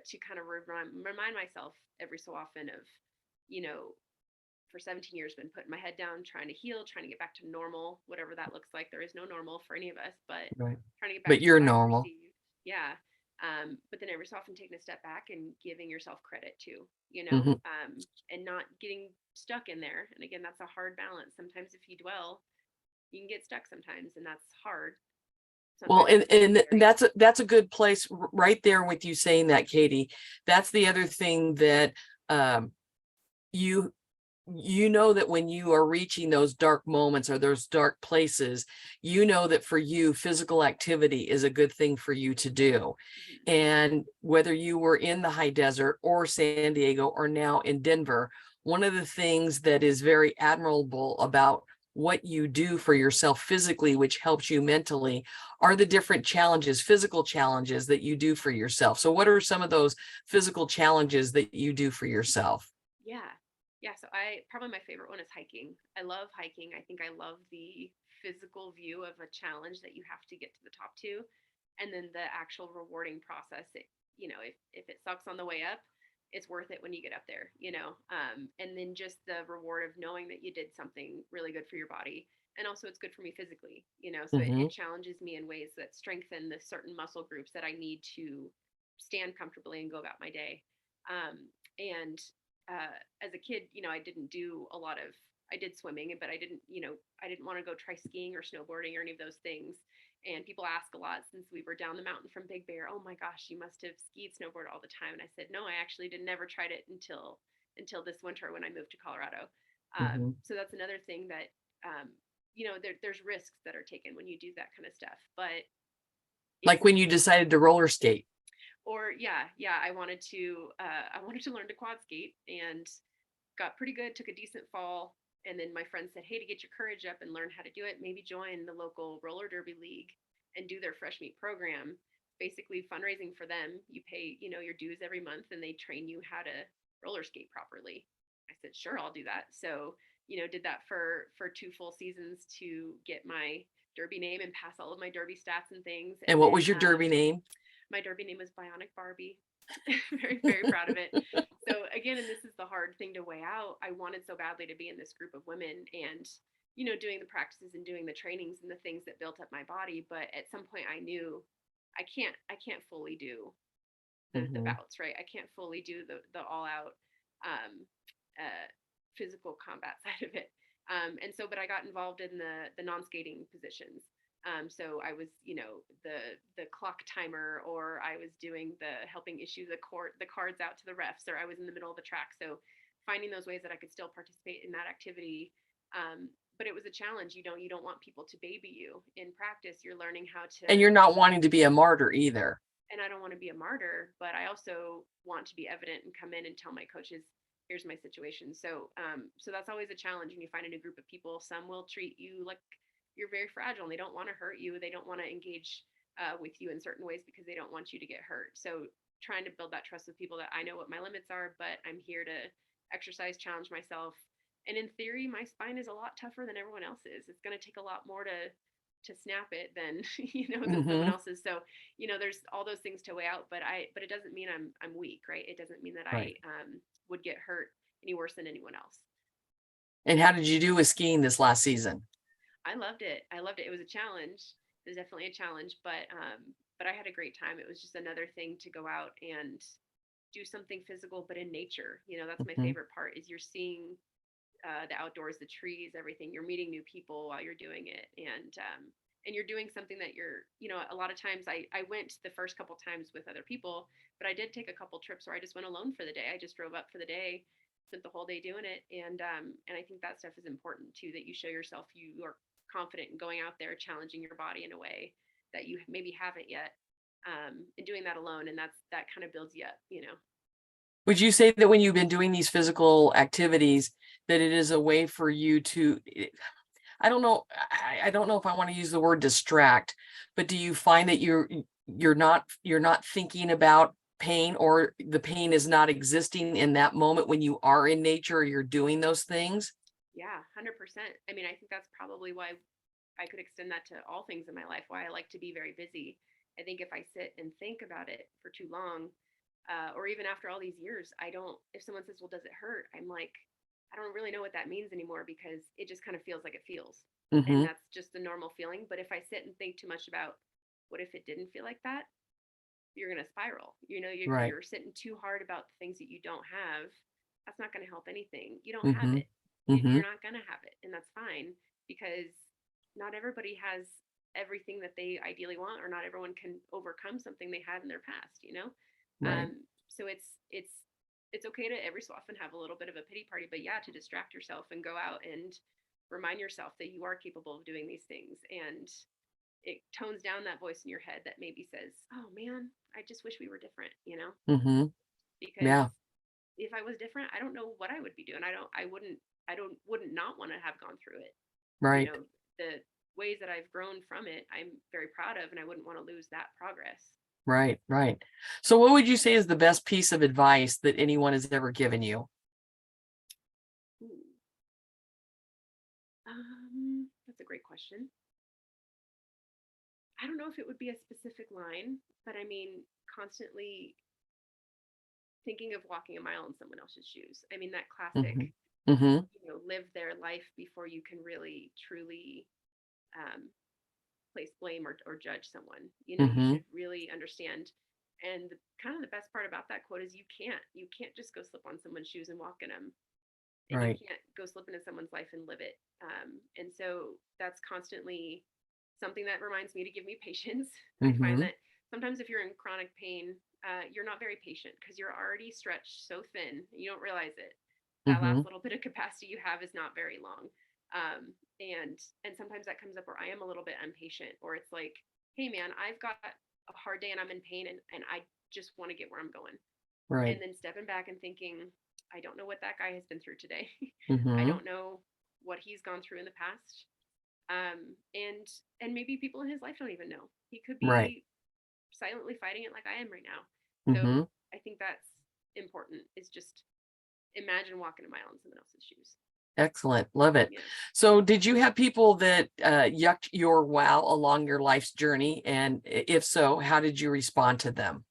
to kind of remind myself every so often of, you know, for 17 years been putting my head down, trying to heal, trying to get back to normal, whatever that looks like. There is no normal for any of us, but Right. trying to get back But to you're what I normal. perceive. Yeah. But then every so often taking a step back and giving yourself credit too, Mm-hmm. and not getting stuck in there. And again, that's a hard balance. Sometimes if you dwell, you can get stuck sometimes, and that's hard. Well, Sometimes and that's a good place right there with you saying that, Katie. That's the other thing that you you know that when you are reaching those dark moments or those dark places, you know that for you, physical activity is a good thing for you to do. And whether you were in the high desert or San Diego or now in Denver, one of the things that is very admirable about what you do for yourself physically, which helps you mentally, are the different challenges, physical challenges that you do for yourself. So what are some of those physical challenges that you do for yourself? Yeah. Yeah. So I probably my favorite one is hiking. I love hiking. I think I love the physical view of a challenge that you have to get to the top to. And then the actual rewarding process. If it sucks on the way up, it's worth it when you get up there, and then just the reward of knowing that you did something really good for your body. And also it's good for me physically, so it Mm-hmm. challenges me in ways that strengthen the certain muscle groups that I need to stand comfortably and go about my day. And as a kid, I didn't do a lot of, I did swimming, but I didn't want to go try skiing or snowboarding or any of those things. And people ask a lot since we were down the mountain from Big Bear, oh my gosh, you must have skied, snowboard all the time. And I said, no, I actually never tried it until this winter when I moved to Colorado. Mm-hmm. So that's another thing that, there's risks that are taken when you do that kind of stuff. But if Like when you decided to roller skate. or yeah, I wanted to learn to quad skate and got pretty good, took a decent fall. And then my friend said, hey, to get your courage up and learn how to do it, maybe join the local roller derby league and do their fresh meat program. Basically fundraising for them. You pay, your dues every month and they train you how to roller skate properly. I said, sure, I'll do that. So, did that for 2 full seasons to get my derby name and pass all of my derby stats and things. And And what then was your derby name? my derby name was Bionic Barbie. Very, very proud of it. So again, and this is the hard thing to weigh out. I wanted so badly to be in this group of women and, doing the practices and doing the trainings and the things that built up my body. But at some point I knew I can't fully do the Mm-hmm. bouts, right? I can't fully do the all out um, physical combat side of it. But I got involved in the non skating positions. So I was, the clock timer, or I was doing the helping issue the cards out to the refs, or I was in the middle of the track. So finding those ways that I could still participate in that activity. But it was a challenge. You don't want people to baby you in practice. You're learning how And to, you're not wanting to be a martyr either. and I don't want to be a martyr, but I also want to be evident and come in and tell my coaches, here's my situation. So that's always a challenge when you find a new group of people. Some will treat you like you're very fragile and they don't want to hurt you. They don't want to engage with you in certain ways because they don't want you to get hurt. So trying to build that trust with people that I know what my limits are, but I'm here to exercise, challenge myself. And in theory, my spine is a lot tougher than everyone else's. It's going to take a lot more to snap it than than someone Mm-hmm. else's. So there's all those things to weigh out. But it doesn't mean I'm weak, right? It doesn't mean that I Right. would get hurt any worse than anyone else. And how did you do with skiing this last season? I loved it. I loved it. It was a challenge. It was definitely a challenge, but I had a great time. It was just another thing to go out and do something physical, but in nature. That's my Mm-hmm. favorite part is you're seeing the outdoors, the trees, everything. You're meeting new people while you're doing it, and you're doing something that a lot of times I went the first couple times with other people, but I did take a couple trips where I just went alone for the day. I just drove up for the day, spent the whole day doing it, and I think that stuff is important too. That you show yourself you are confident in going out there, challenging your body in a way that you maybe haven't yet, and doing that alone, and that kind of builds you up. Would you say that when you've been doing these physical activities, that it is a way for you to, I don't know, I don't know if I want to use the word distract, but do you find that you're not thinking about pain, or the pain is not existing in that moment when you are in nature or you're doing those things? Yeah, 100%. I mean, I think that's probably why I could extend that to all things in my life, why I like to be very busy. I think if I sit and think about it for too long, or even after all these years, if someone says, well, does it hurt? I'm like, I don't really know what that means anymore because it just kind of feels like it feels. And Mm-hmm. that's just a normal feeling. But if I sit and think too much about what if it didn't feel like that, you're going to spiral. You're, Right. you're sitting too hard about the things that you don't have. that's not going to help anything. You don't have Mm-hmm. it. Mm-hmm. You're not going to have it, and that's fine, because not everybody has everything that they ideally want, or not everyone can overcome something they had in their past, you know. Right. So it's okay to every so often have a little bit of a pity party, but yeah, to distract yourself and go out and remind yourself that you are capable of doing these things, and it tones down that voice in your head that maybe says, oh man, I just wish we were different, you know. Mm-hmm. Because Yeah. if I was different, I don't know what I would be doing. I wouldn't not want to have gone through it. You Right. know, the ways that I've grown from it, I'm very proud of, and I wouldn't want to lose that progress. Right. Right. So what would you say is the best piece of advice that anyone has ever given you? Ooh. That's a great question. I don't know if it would be a specific line, but I mean, constantly thinking of walking a mile in someone else's shoes. I mean, that classic, Mm-hmm. Mm-hmm. live their life before you can really truly um, place blame or judge someone. You Mm-hmm. should really understand. And kind of the best part about that quote is you can't just go slip on someone's shoes and walk in them, and you Right. can't go slip into someone's life and live it. And so that's constantly something that reminds me to give me patience. I find Mm-hmm. that sometimes if you're in chronic pain, you're not very patient because you're already stretched so thin, you don't realize it. That Mm-hmm. last little bit of capacity you have is not very long. And sometimes that comes up where I am a little bit impatient, or it's like, hey man, I've got a hard day and I'm in pain, and I just want to get where I'm going. And Right. then stepping back and thinking, I don't know what that guy has been through today. I Mm-hmm. don't know what he's gone through in the past. And maybe people in his life don't even know. He could Right. be silently fighting it like I am right now. So Mm-hmm. I think that's important, is just imagine walking a mile in someone else's shoes. Excellent. Love it. Yeah. So did you have people that yucked your wow along your life's journey? And if so, how did you respond to them?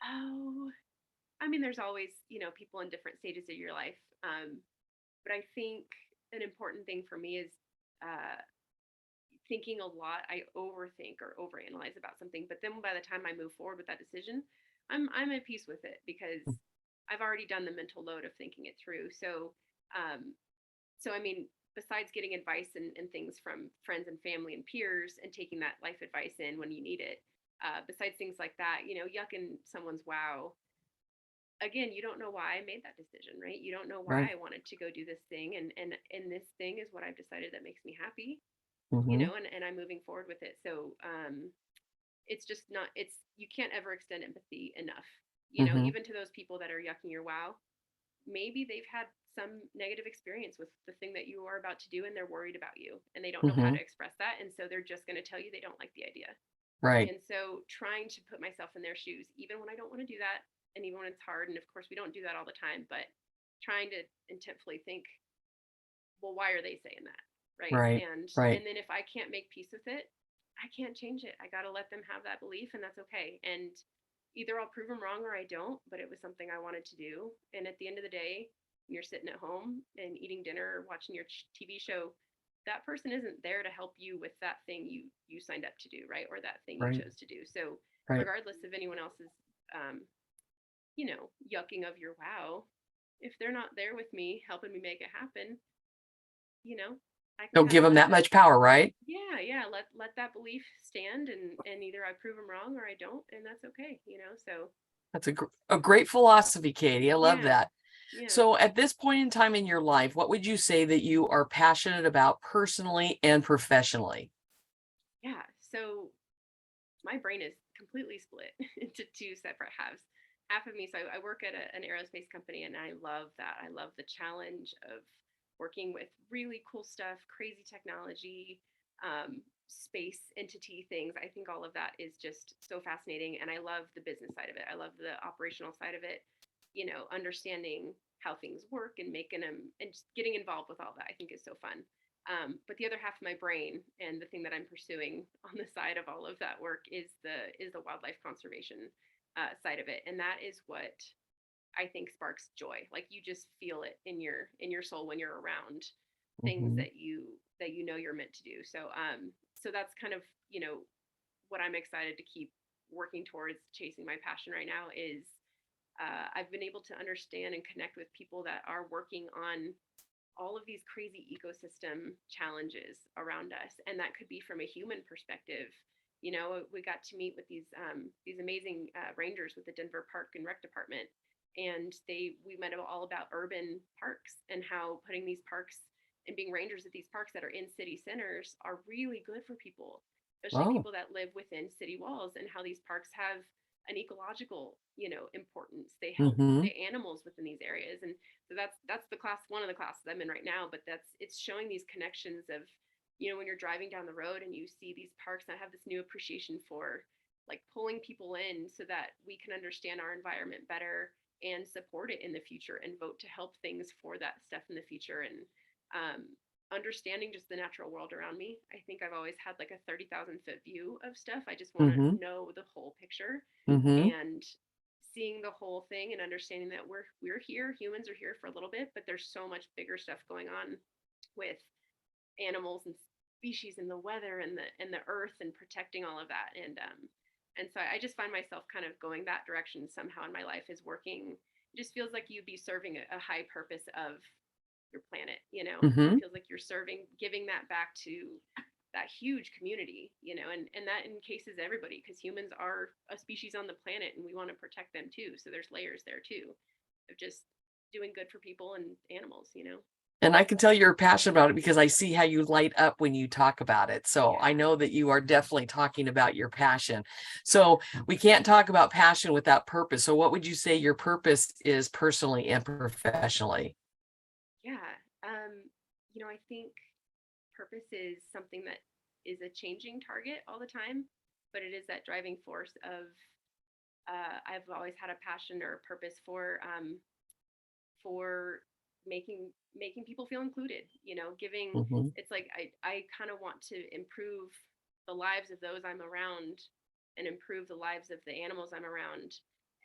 Oh, I mean, there's always, people in different stages of your life. But I think an important thing for me is uh, thinking a lot. I overthink or overanalyze about something, but then by the time I move forward with that decision, I'm at peace with it, because I've already done the mental load of thinking it through. Um, so I mean, besides getting advice and things from friends and family and peers, and taking that life advice in when you need it, besides things like that, yucking someone's wow, again, you don't know why I made that decision, right? You don't know why Right. I wanted to go do this thing, and this thing is what I've decided that makes me happy, Mm-hmm. and I'm moving forward with it. So it's just not, it's, you can't ever extend empathy enough, Mm-hmm. even to those people that are yucking your wow. Maybe they've had some negative experience with the thing that you are about to do, and they're worried about you, and they don't know how Mm-hmm. to express that, and so they're just going to tell you they don't like the idea. Right. And so trying to put myself in their shoes, even when I don't want to do that, and even when it's hard, and of course we don't do that all the time, but trying to intentfully think, well, why are they saying that? Right. Right. And Right. then if I can't make peace with it, I can't change it. I got to let them have that belief, and that's okay. And either I'll prove them wrong or I don't, but it was something I wanted to do. And at the end of the day, when you're sitting at home and eating dinner or watching your TV show, that person isn't there to help you with that thing you signed up to do, right? Or that thing you Right. chose to do. So Right. regardless of anyone else's um, yucking of your wow, if they're not there with me helping me make it happen, you know, I can Don't kind give of them let that that, much power, right? yeah, let that belief stand, and either I prove them wrong or I don't, and that's okay. So That's a great philosophy, Katie. I love yeah, that. yeah, So at this point in time in your life, what would you say that you are passionate about personally and professionally? yeah. So my brain is completely split into two separate halves. Half of me, so I work at an aerospace company, and I love that. I love the challenge of working with really cool stuff, crazy technology, space entity things. I think all of that is just so fascinating, and I love the business side of it. I love the operational side of it. Understanding how things work and making them, and just getting involved with all that, I think is so fun. But the other half of my brain, and the thing that I'm pursuing on the side of all of that work, is the wildlife conservation side of it, and that is what I think sparks joy. Like, you just feel it in your soul when you're around things Mm-hmm. that know you're meant to do. So that's kind of what I'm excited to keep working towards. Chasing my passion right now is I've been able to understand and connect with people that are working on all of these crazy ecosystem challenges around us, and that could be from a human perspective. You know, we got to meet with these amazing rangers with the Denver Park and Rec Department, and we met all about urban parks and how putting these parks and being rangers at these parks that are in city centers are really good for people, especially Oh. people that live within city walls, and how these parks have an ecological, importance. They help Mm-hmm. the animals within these areas. And so that's the class, one of the classes I'm in right now, but it's showing these connections of, when you're driving down the road and you see these parks. And I have this new appreciation for like pulling people in so that we can understand our environment better and support it in the future and vote to help things for that stuff in the future. And um, understanding just the natural world around me. I think I've always had like a 30,000-foot view of stuff. I just want to Mm-hmm. know the whole picture, Mm-hmm. and seeing the whole thing and understanding that we're here, humans are here for a little bit, but there's so much bigger stuff going on with animals and species and the weather and the earth and protecting all of that. And so I just find myself kind of going that direction somehow in my life, is working. It just feels like you'd be serving a high purpose of your planet. Mm-hmm. It feels like you're serving, giving that back to that huge community, and that encases everybody, because humans are a species on the planet and we want to protect them too. So there's layers there too of just doing good for people and animals. And I can tell you're passionate about it because I see how you light up when you talk about it. So I Yeah. know that you are definitely talking about your passion. So we can't talk about passion without purpose. So what would you say your purpose is personally and professionally? Yeah. I think purpose is something that is a changing target all the time, but it is that driving force of, I've always had a passion or a purpose for making people feel included. Giving. Mm-hmm. It's like I kind of want to improve the lives of those I'm around, and improve the lives of the animals I'm around.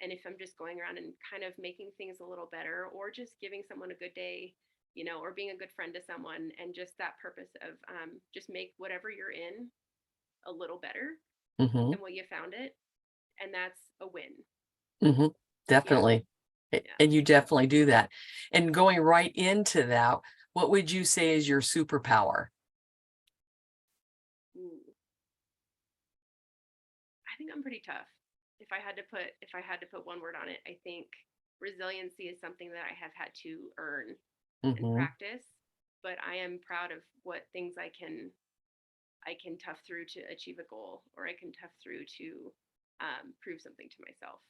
And if I'm just going around and kind of making things a little better, or just giving someone a good day, or being a good friend to someone, and just that purpose of, just make whatever you're in a little better Mm-hmm. than what you found it, and that's a win. Mm-hmm. Yeah, Definitely. yeah. And you definitely do that. And going right into that, what would you say is your superpower? Ooh, I think I'm pretty tough. If I had to put one word on it, I think resiliency is something that I have had to earn and Mm-hmm. practice, but I am proud of what things I can tough through to achieve a goal, or I can tough through to, prove something to myself.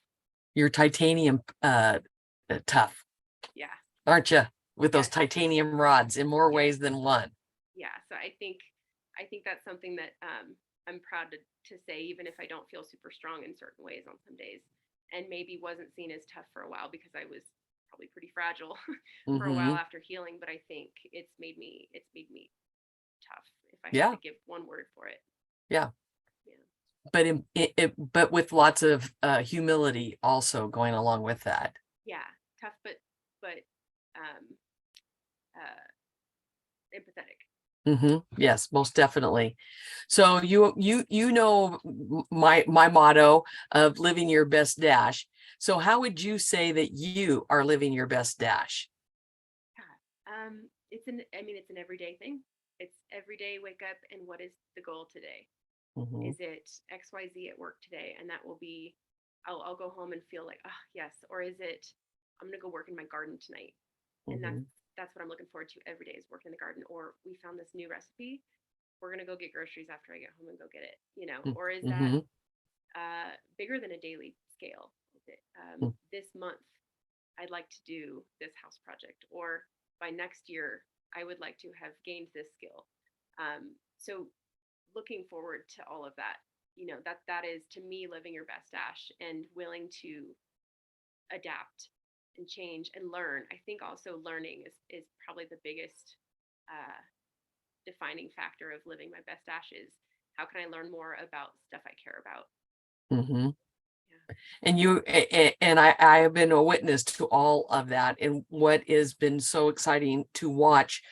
You're titanium tough, Yeah. aren't you? With those Yes. titanium rods in more Yes. ways than one. Yeah. So I think that's something that, I'm proud to say, even if I don't feel super strong in certain ways on some days, and maybe wasn't seen as tough for a while because I was probably pretty fragile for a while Mm-hmm. after healing. But I think it's made me tough, if I had Yeah. to give one word for it. Yeah. Yeah. But with lots of humility also going along with that. Yeah. Tough, but um, uh, empathetic. Mm-hmm. Yes, most definitely. So my motto of living your best dash. So how would you say that you are living your best dash? Yeah. It's an everyday thing. It's every day wake up, and what is the goal today? Mm-hmm. Is it XYZ at work today? And that will be, I'll go home and feel like, oh yes. Or is it, I'm gonna go work in my garden tonight? And that's Mm-hmm. that's what I'm looking forward to every day, is working in the garden. Or we found this new recipe. We're gonna go get groceries after I get home and go get it. Or is that, Mm-hmm. bigger than a daily scale? Is it, this month I'd like to do this house project, or by next year I would like to have gained this skill. So looking forward to all of that, that is to me living your best dash, and willing to adapt and change and learn. I think also learning is probably the biggest, uh, defining factor of living my best dash. Is how can I learn more about stuff I care about? Mm-hmm. Yeah. And I have been a witness to all of that. And what has been so exciting to watch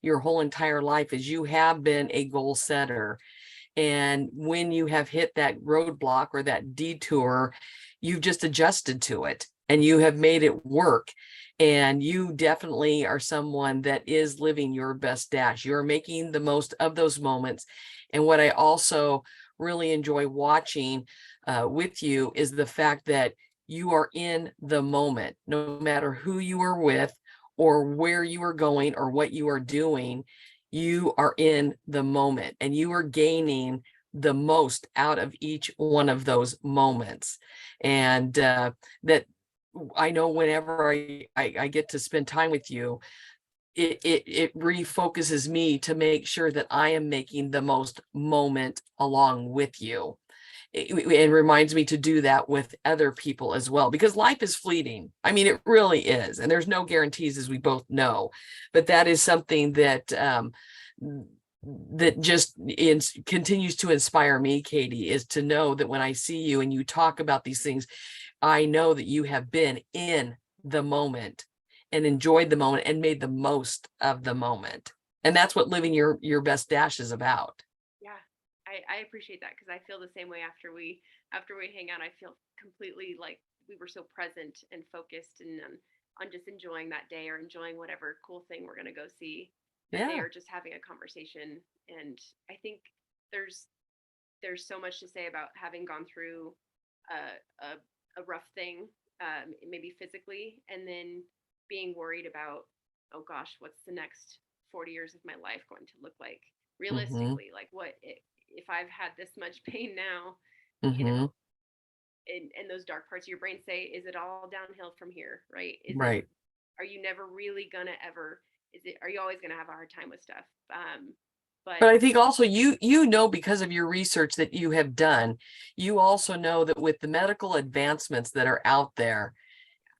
your whole entire life is you have been a goal setter. And when you have hit that roadblock or that detour, you've just adjusted to it. and you have made it work. And you definitely are someone that is living your best dash. You're making the most of those moments. And what I also really enjoy watching with you is the fact that you are in the moment, no matter who you are with or where you are going or what you are doing. You are in the moment and you are gaining the most out of each one of those moments. And that I know whenever I get to spend time with you, it refocuses me to make sure that I am making the most moment along with you. It reminds me to do that with other people as well, because life is fleeting. I mean, it really is. And there's no guarantees, as we both know. But that is something that that just continues to inspire me, Katie, is to know that when I see you and you talk about these things, I know that you have been in the moment and enjoyed the moment and made the most of the moment. And that's what living your best dash is about. Yeah, I appreciate that because I feel the same way after we hang out. I feel completely like we were so present and focused and on just enjoying that day or enjoying whatever cool thing we're gonna go see that day Yeah. or just having a conversation. And I think there's there's so much to say about having gone through a rough thing, maybe physically, and then being worried about, oh gosh, what's the next 40 years of my life going to look like? Mm-hmm. Realistically, like if I've had this much pain now, you Mm-hmm. know, and those dark parts of your brain say, is it all downhill from here? Right? Is it, Right. are you never really gonna ever, are you always gonna have a hard time with stuff? But But I think also you know, because of your research that you have done, you also know that with the medical advancements that are out there,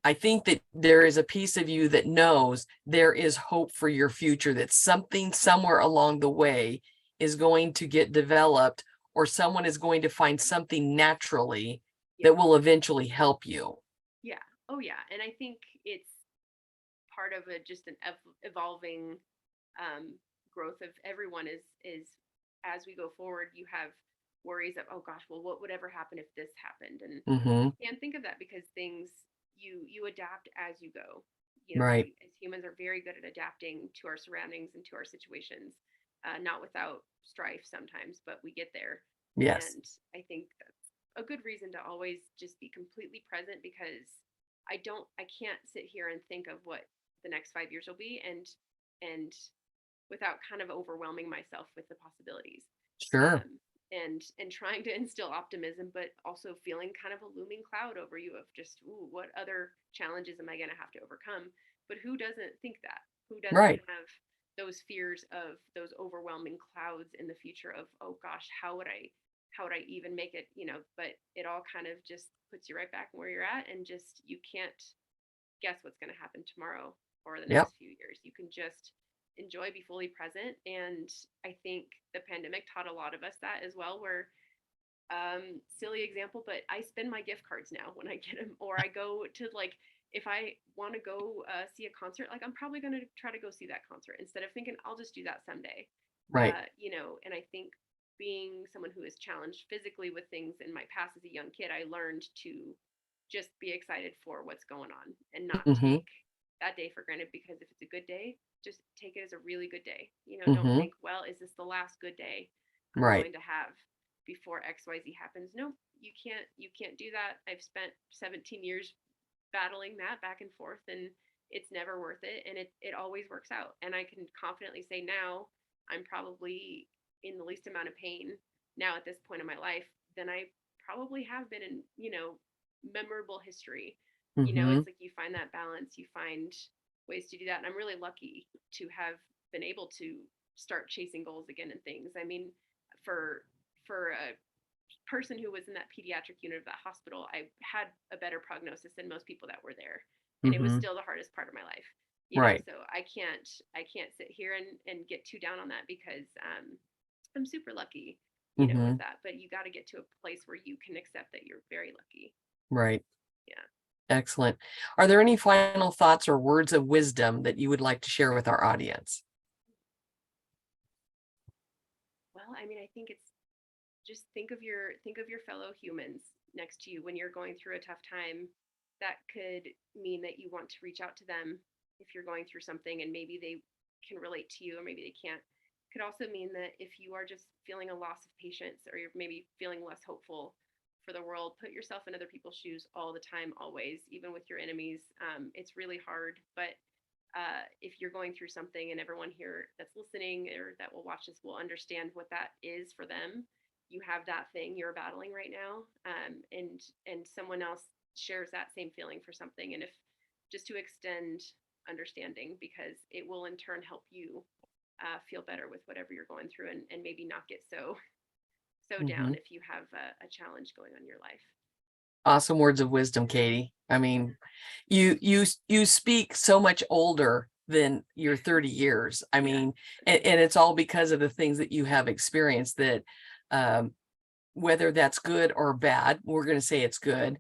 I think that there is a piece of you that knows there is hope for your future, that something somewhere along the way is going to get developed, or someone is going to find something naturally yeah, that will eventually help you. yeah, oh yeah, and I think it's part of a just an evolving um, growth of everyone is as we go forward, you have worries of, oh gosh, well, what would ever happen if this happened? And Mm-hmm. you can't think of that because things, you adapt as you go. You know, Right. we as humans are very good at adapting to our surroundings and to our situations, not without strife sometimes, but we get there. Yes. And I think that's a good reason to always just be completely present because I can't sit here and think of what the next 5 years will be and without kind of overwhelming myself with the possibilities, Sure. and trying to instill optimism, but also feeling kind of a looming cloud over you of just, ooh, what other challenges am I going to have to overcome? But who doesn't think that? Who doesn't Right. have those fears of those overwhelming clouds in the future of, oh gosh, how would I even make it? You know, but it all kind of just puts you right back where you're at, and just you can't guess what's going to happen tomorrow or the Yep. next few years. You can just enjoy, be fully present. And I think the pandemic taught a lot of us that as well, where silly example, but I spend my gift cards now when I get them, or I go to like, if I want to go see a concert, like I'm probably going to try to go see that concert instead of thinking I'll just do that someday. Right. You know, and I think being someone who is challenged physically with things in my past as a young kid, I learned to just be excited for what's going on and not Mm-hmm. take that day for granted, because if it's a good day, just take it as a really good day. You know, don't Mm-hmm. think, well, is this the last good day I'm Right. going to have before XYZ happens? No, you can't do that. I've spent 17 years battling that back and forth, and it's never worth it, and it always works out. And I can confidently say now I'm probably in the least amount of pain now at this point in my life than I probably have been in, you know, memorable history. You know, Mm-hmm. it's like you find that balance, you find ways to do that. And I'm really lucky to have been able to start chasing goals again and things. I mean, for for a person who was in that pediatric unit of that hospital, I had a better prognosis than most people that were there. And it was Mm-hmm. still the hardest part of my life. You know, Right. so I can't sit here and get too down on that because I'm super lucky, you know, Mm-hmm. with that. But you got to get to a place where you can accept that you're very lucky. Right. Yeah. Excellent. Are there any final thoughts or words of wisdom that you would like to share with our audience? Well, I mean, I think it's just think of your fellow humans next to you when you're going through a tough time. that could mean that you want to reach out to them if you're going through something and maybe they can relate to you or maybe they can't. It could also mean that if you are just feeling a loss of patience or you're maybe feeling less hopeful for the world, put yourself in other people's shoes all the time, always, even with your enemies. It's really hard, but if you're going through something and everyone here that's listening or that will watch this will understand what that is for them, you have that thing you're battling right now, and someone else shares that same feeling for something, and if just to extend understanding, because it will in turn help you feel better with whatever you're going through, and maybe not get so down if you have a challenge going on in your life. Awesome words of wisdom, Katie. I mean, you speak so much older than your 30 years. I mean, and it's all because of the things that you have experienced that, whether that's good or bad, we're going to say it's good,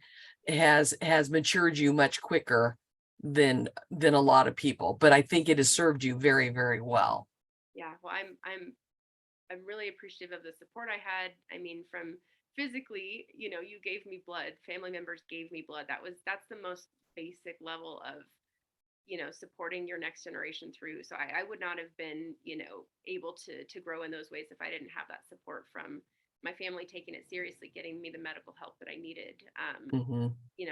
has matured you much quicker than a lot of people. But I think it has served you very, very well. Yeah, well, I'm really appreciative of the support I had. I mean, from physically, you gave me blood, family members gave me blood. That's the most basic level of, supporting your next generation through. So I would not have been, able to grow in those ways if I didn't have that support from my family, taking it seriously, getting me the medical help that I needed. Mm-hmm.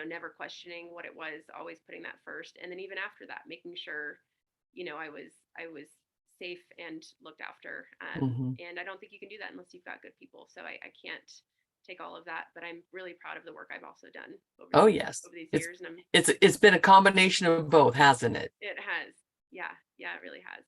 Never questioning what it was, always putting that first. And then even after that, making sure, I was safe and looked after. Mm-hmm. And I don't think you can do that unless you've got good people. So I can't take all of that, but I'm really proud of the work I've also done Oh, yes. over these It's years. And it's been a combination of both, hasn't it? it has. Yeah. Yeah, it really has.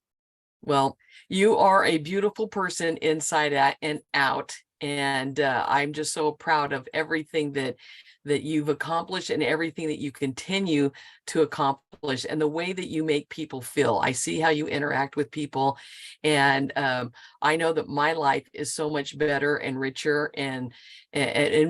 Well, you are a beautiful person inside and out. And I'm just so proud of everything that you've accomplished and everything that you continue to accomplish and the way that you make people feel. I see how you interact with people. And I know that my life is so much better and richer and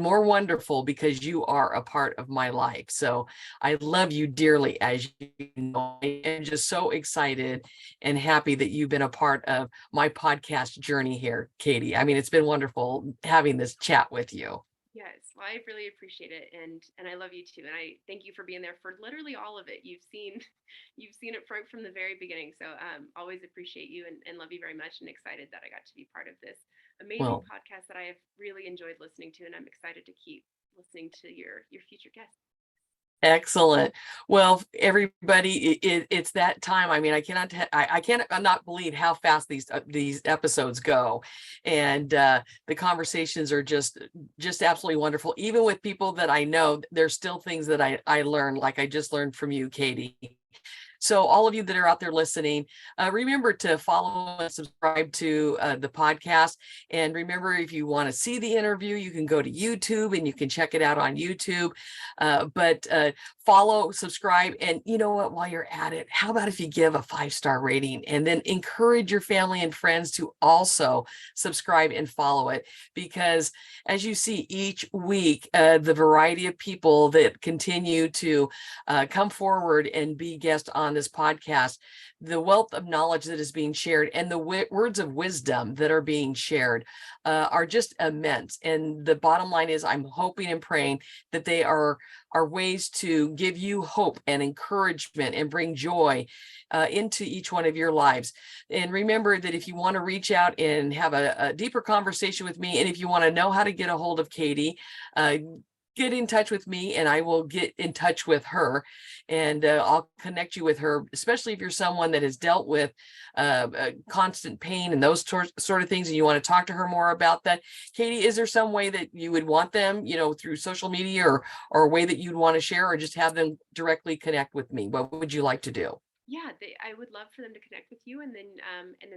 more wonderful because you are a part of my life. So I love you dearly, as you know. I am just so excited and happy that you've been a part of my podcast journey here, Katie. I mean, it's been wonderful having this chat with you. Yes, well, I really appreciate it, and I love you too, and I thank you for being there for literally all of it. You've seen, you've seen it from the very beginning. So always appreciate you and love you very much, and excited that I got to be part of this amazing Well, podcast that I have really enjoyed listening to, and I'm excited to keep listening to your future guests. excellent. Well, everybody, it's that time. I mean, I cannot not believe how fast these episodes go, and the conversations are just absolutely wonderful. Even with people that I know, there's still things that I learned, like I just learned from you, Katie. So all of you that are out there listening, remember to follow and subscribe to the podcast. And remember, if you want to see the interview, you can go to YouTube and you can check it out on YouTube. But follow, subscribe, and you know what, while you're at it, how about if you give a 5-star rating and then encourage your family and friends to also subscribe and follow it? Because as you see each week, the variety of people that continue to come forward and be guests on this podcast, the wealth of knowledge that is being shared and the words of wisdom that are being shared are just immense. And the bottom line is, I'm hoping and praying that they are ways to give you hope and encouragement and bring joy into each one of your lives. And remember that if you want to reach out and have a deeper conversation with me, and if you want to know how to get a hold of Katie, get in touch with me and I will get in touch with her, and I'll connect you with her, especially if you're someone that has dealt with constant pain and those sort of things, and you want to talk to her more about that. Katie, is there some way that you would want them, through social media or a way that you'd want to share, or just have them directly connect with me? What would you like to do? Yeah, I would love for them to connect with you, and then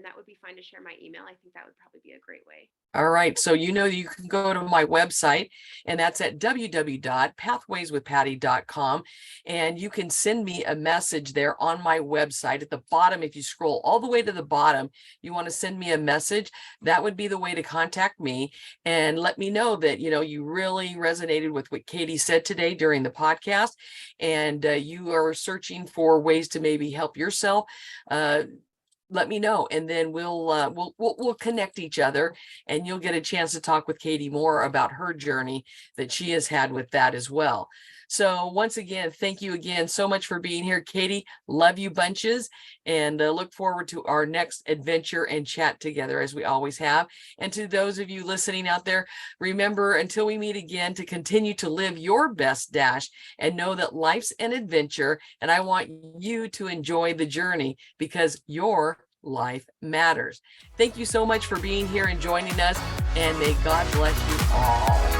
that would be fine to share my email. I think that would probably be a great way. All right. So you can go to my website, and that's at www.pathwayswithpatty.com. And you can send me a message there on my website. At the bottom, if you scroll all the way to the bottom, you want to send me a message. That would be the way to contact me and let me know that, you really resonated with what Katie said today during the podcast, and you are searching for ways to maybe help yourself. Let me know, and then we'll connect each other, and you'll get a chance to talk with Katie more about her journey that she has had with that as well. So once again, thank you again so much for being here, Katie. Love you bunches, and look forward to our next adventure and chat together as we always have. And to those of you listening out there, remember, until we meet again, to continue to live your best dash and know that life's an adventure. And I want you to enjoy the journey because your life matters. Thank you so much for being here and joining us, and may God bless you all.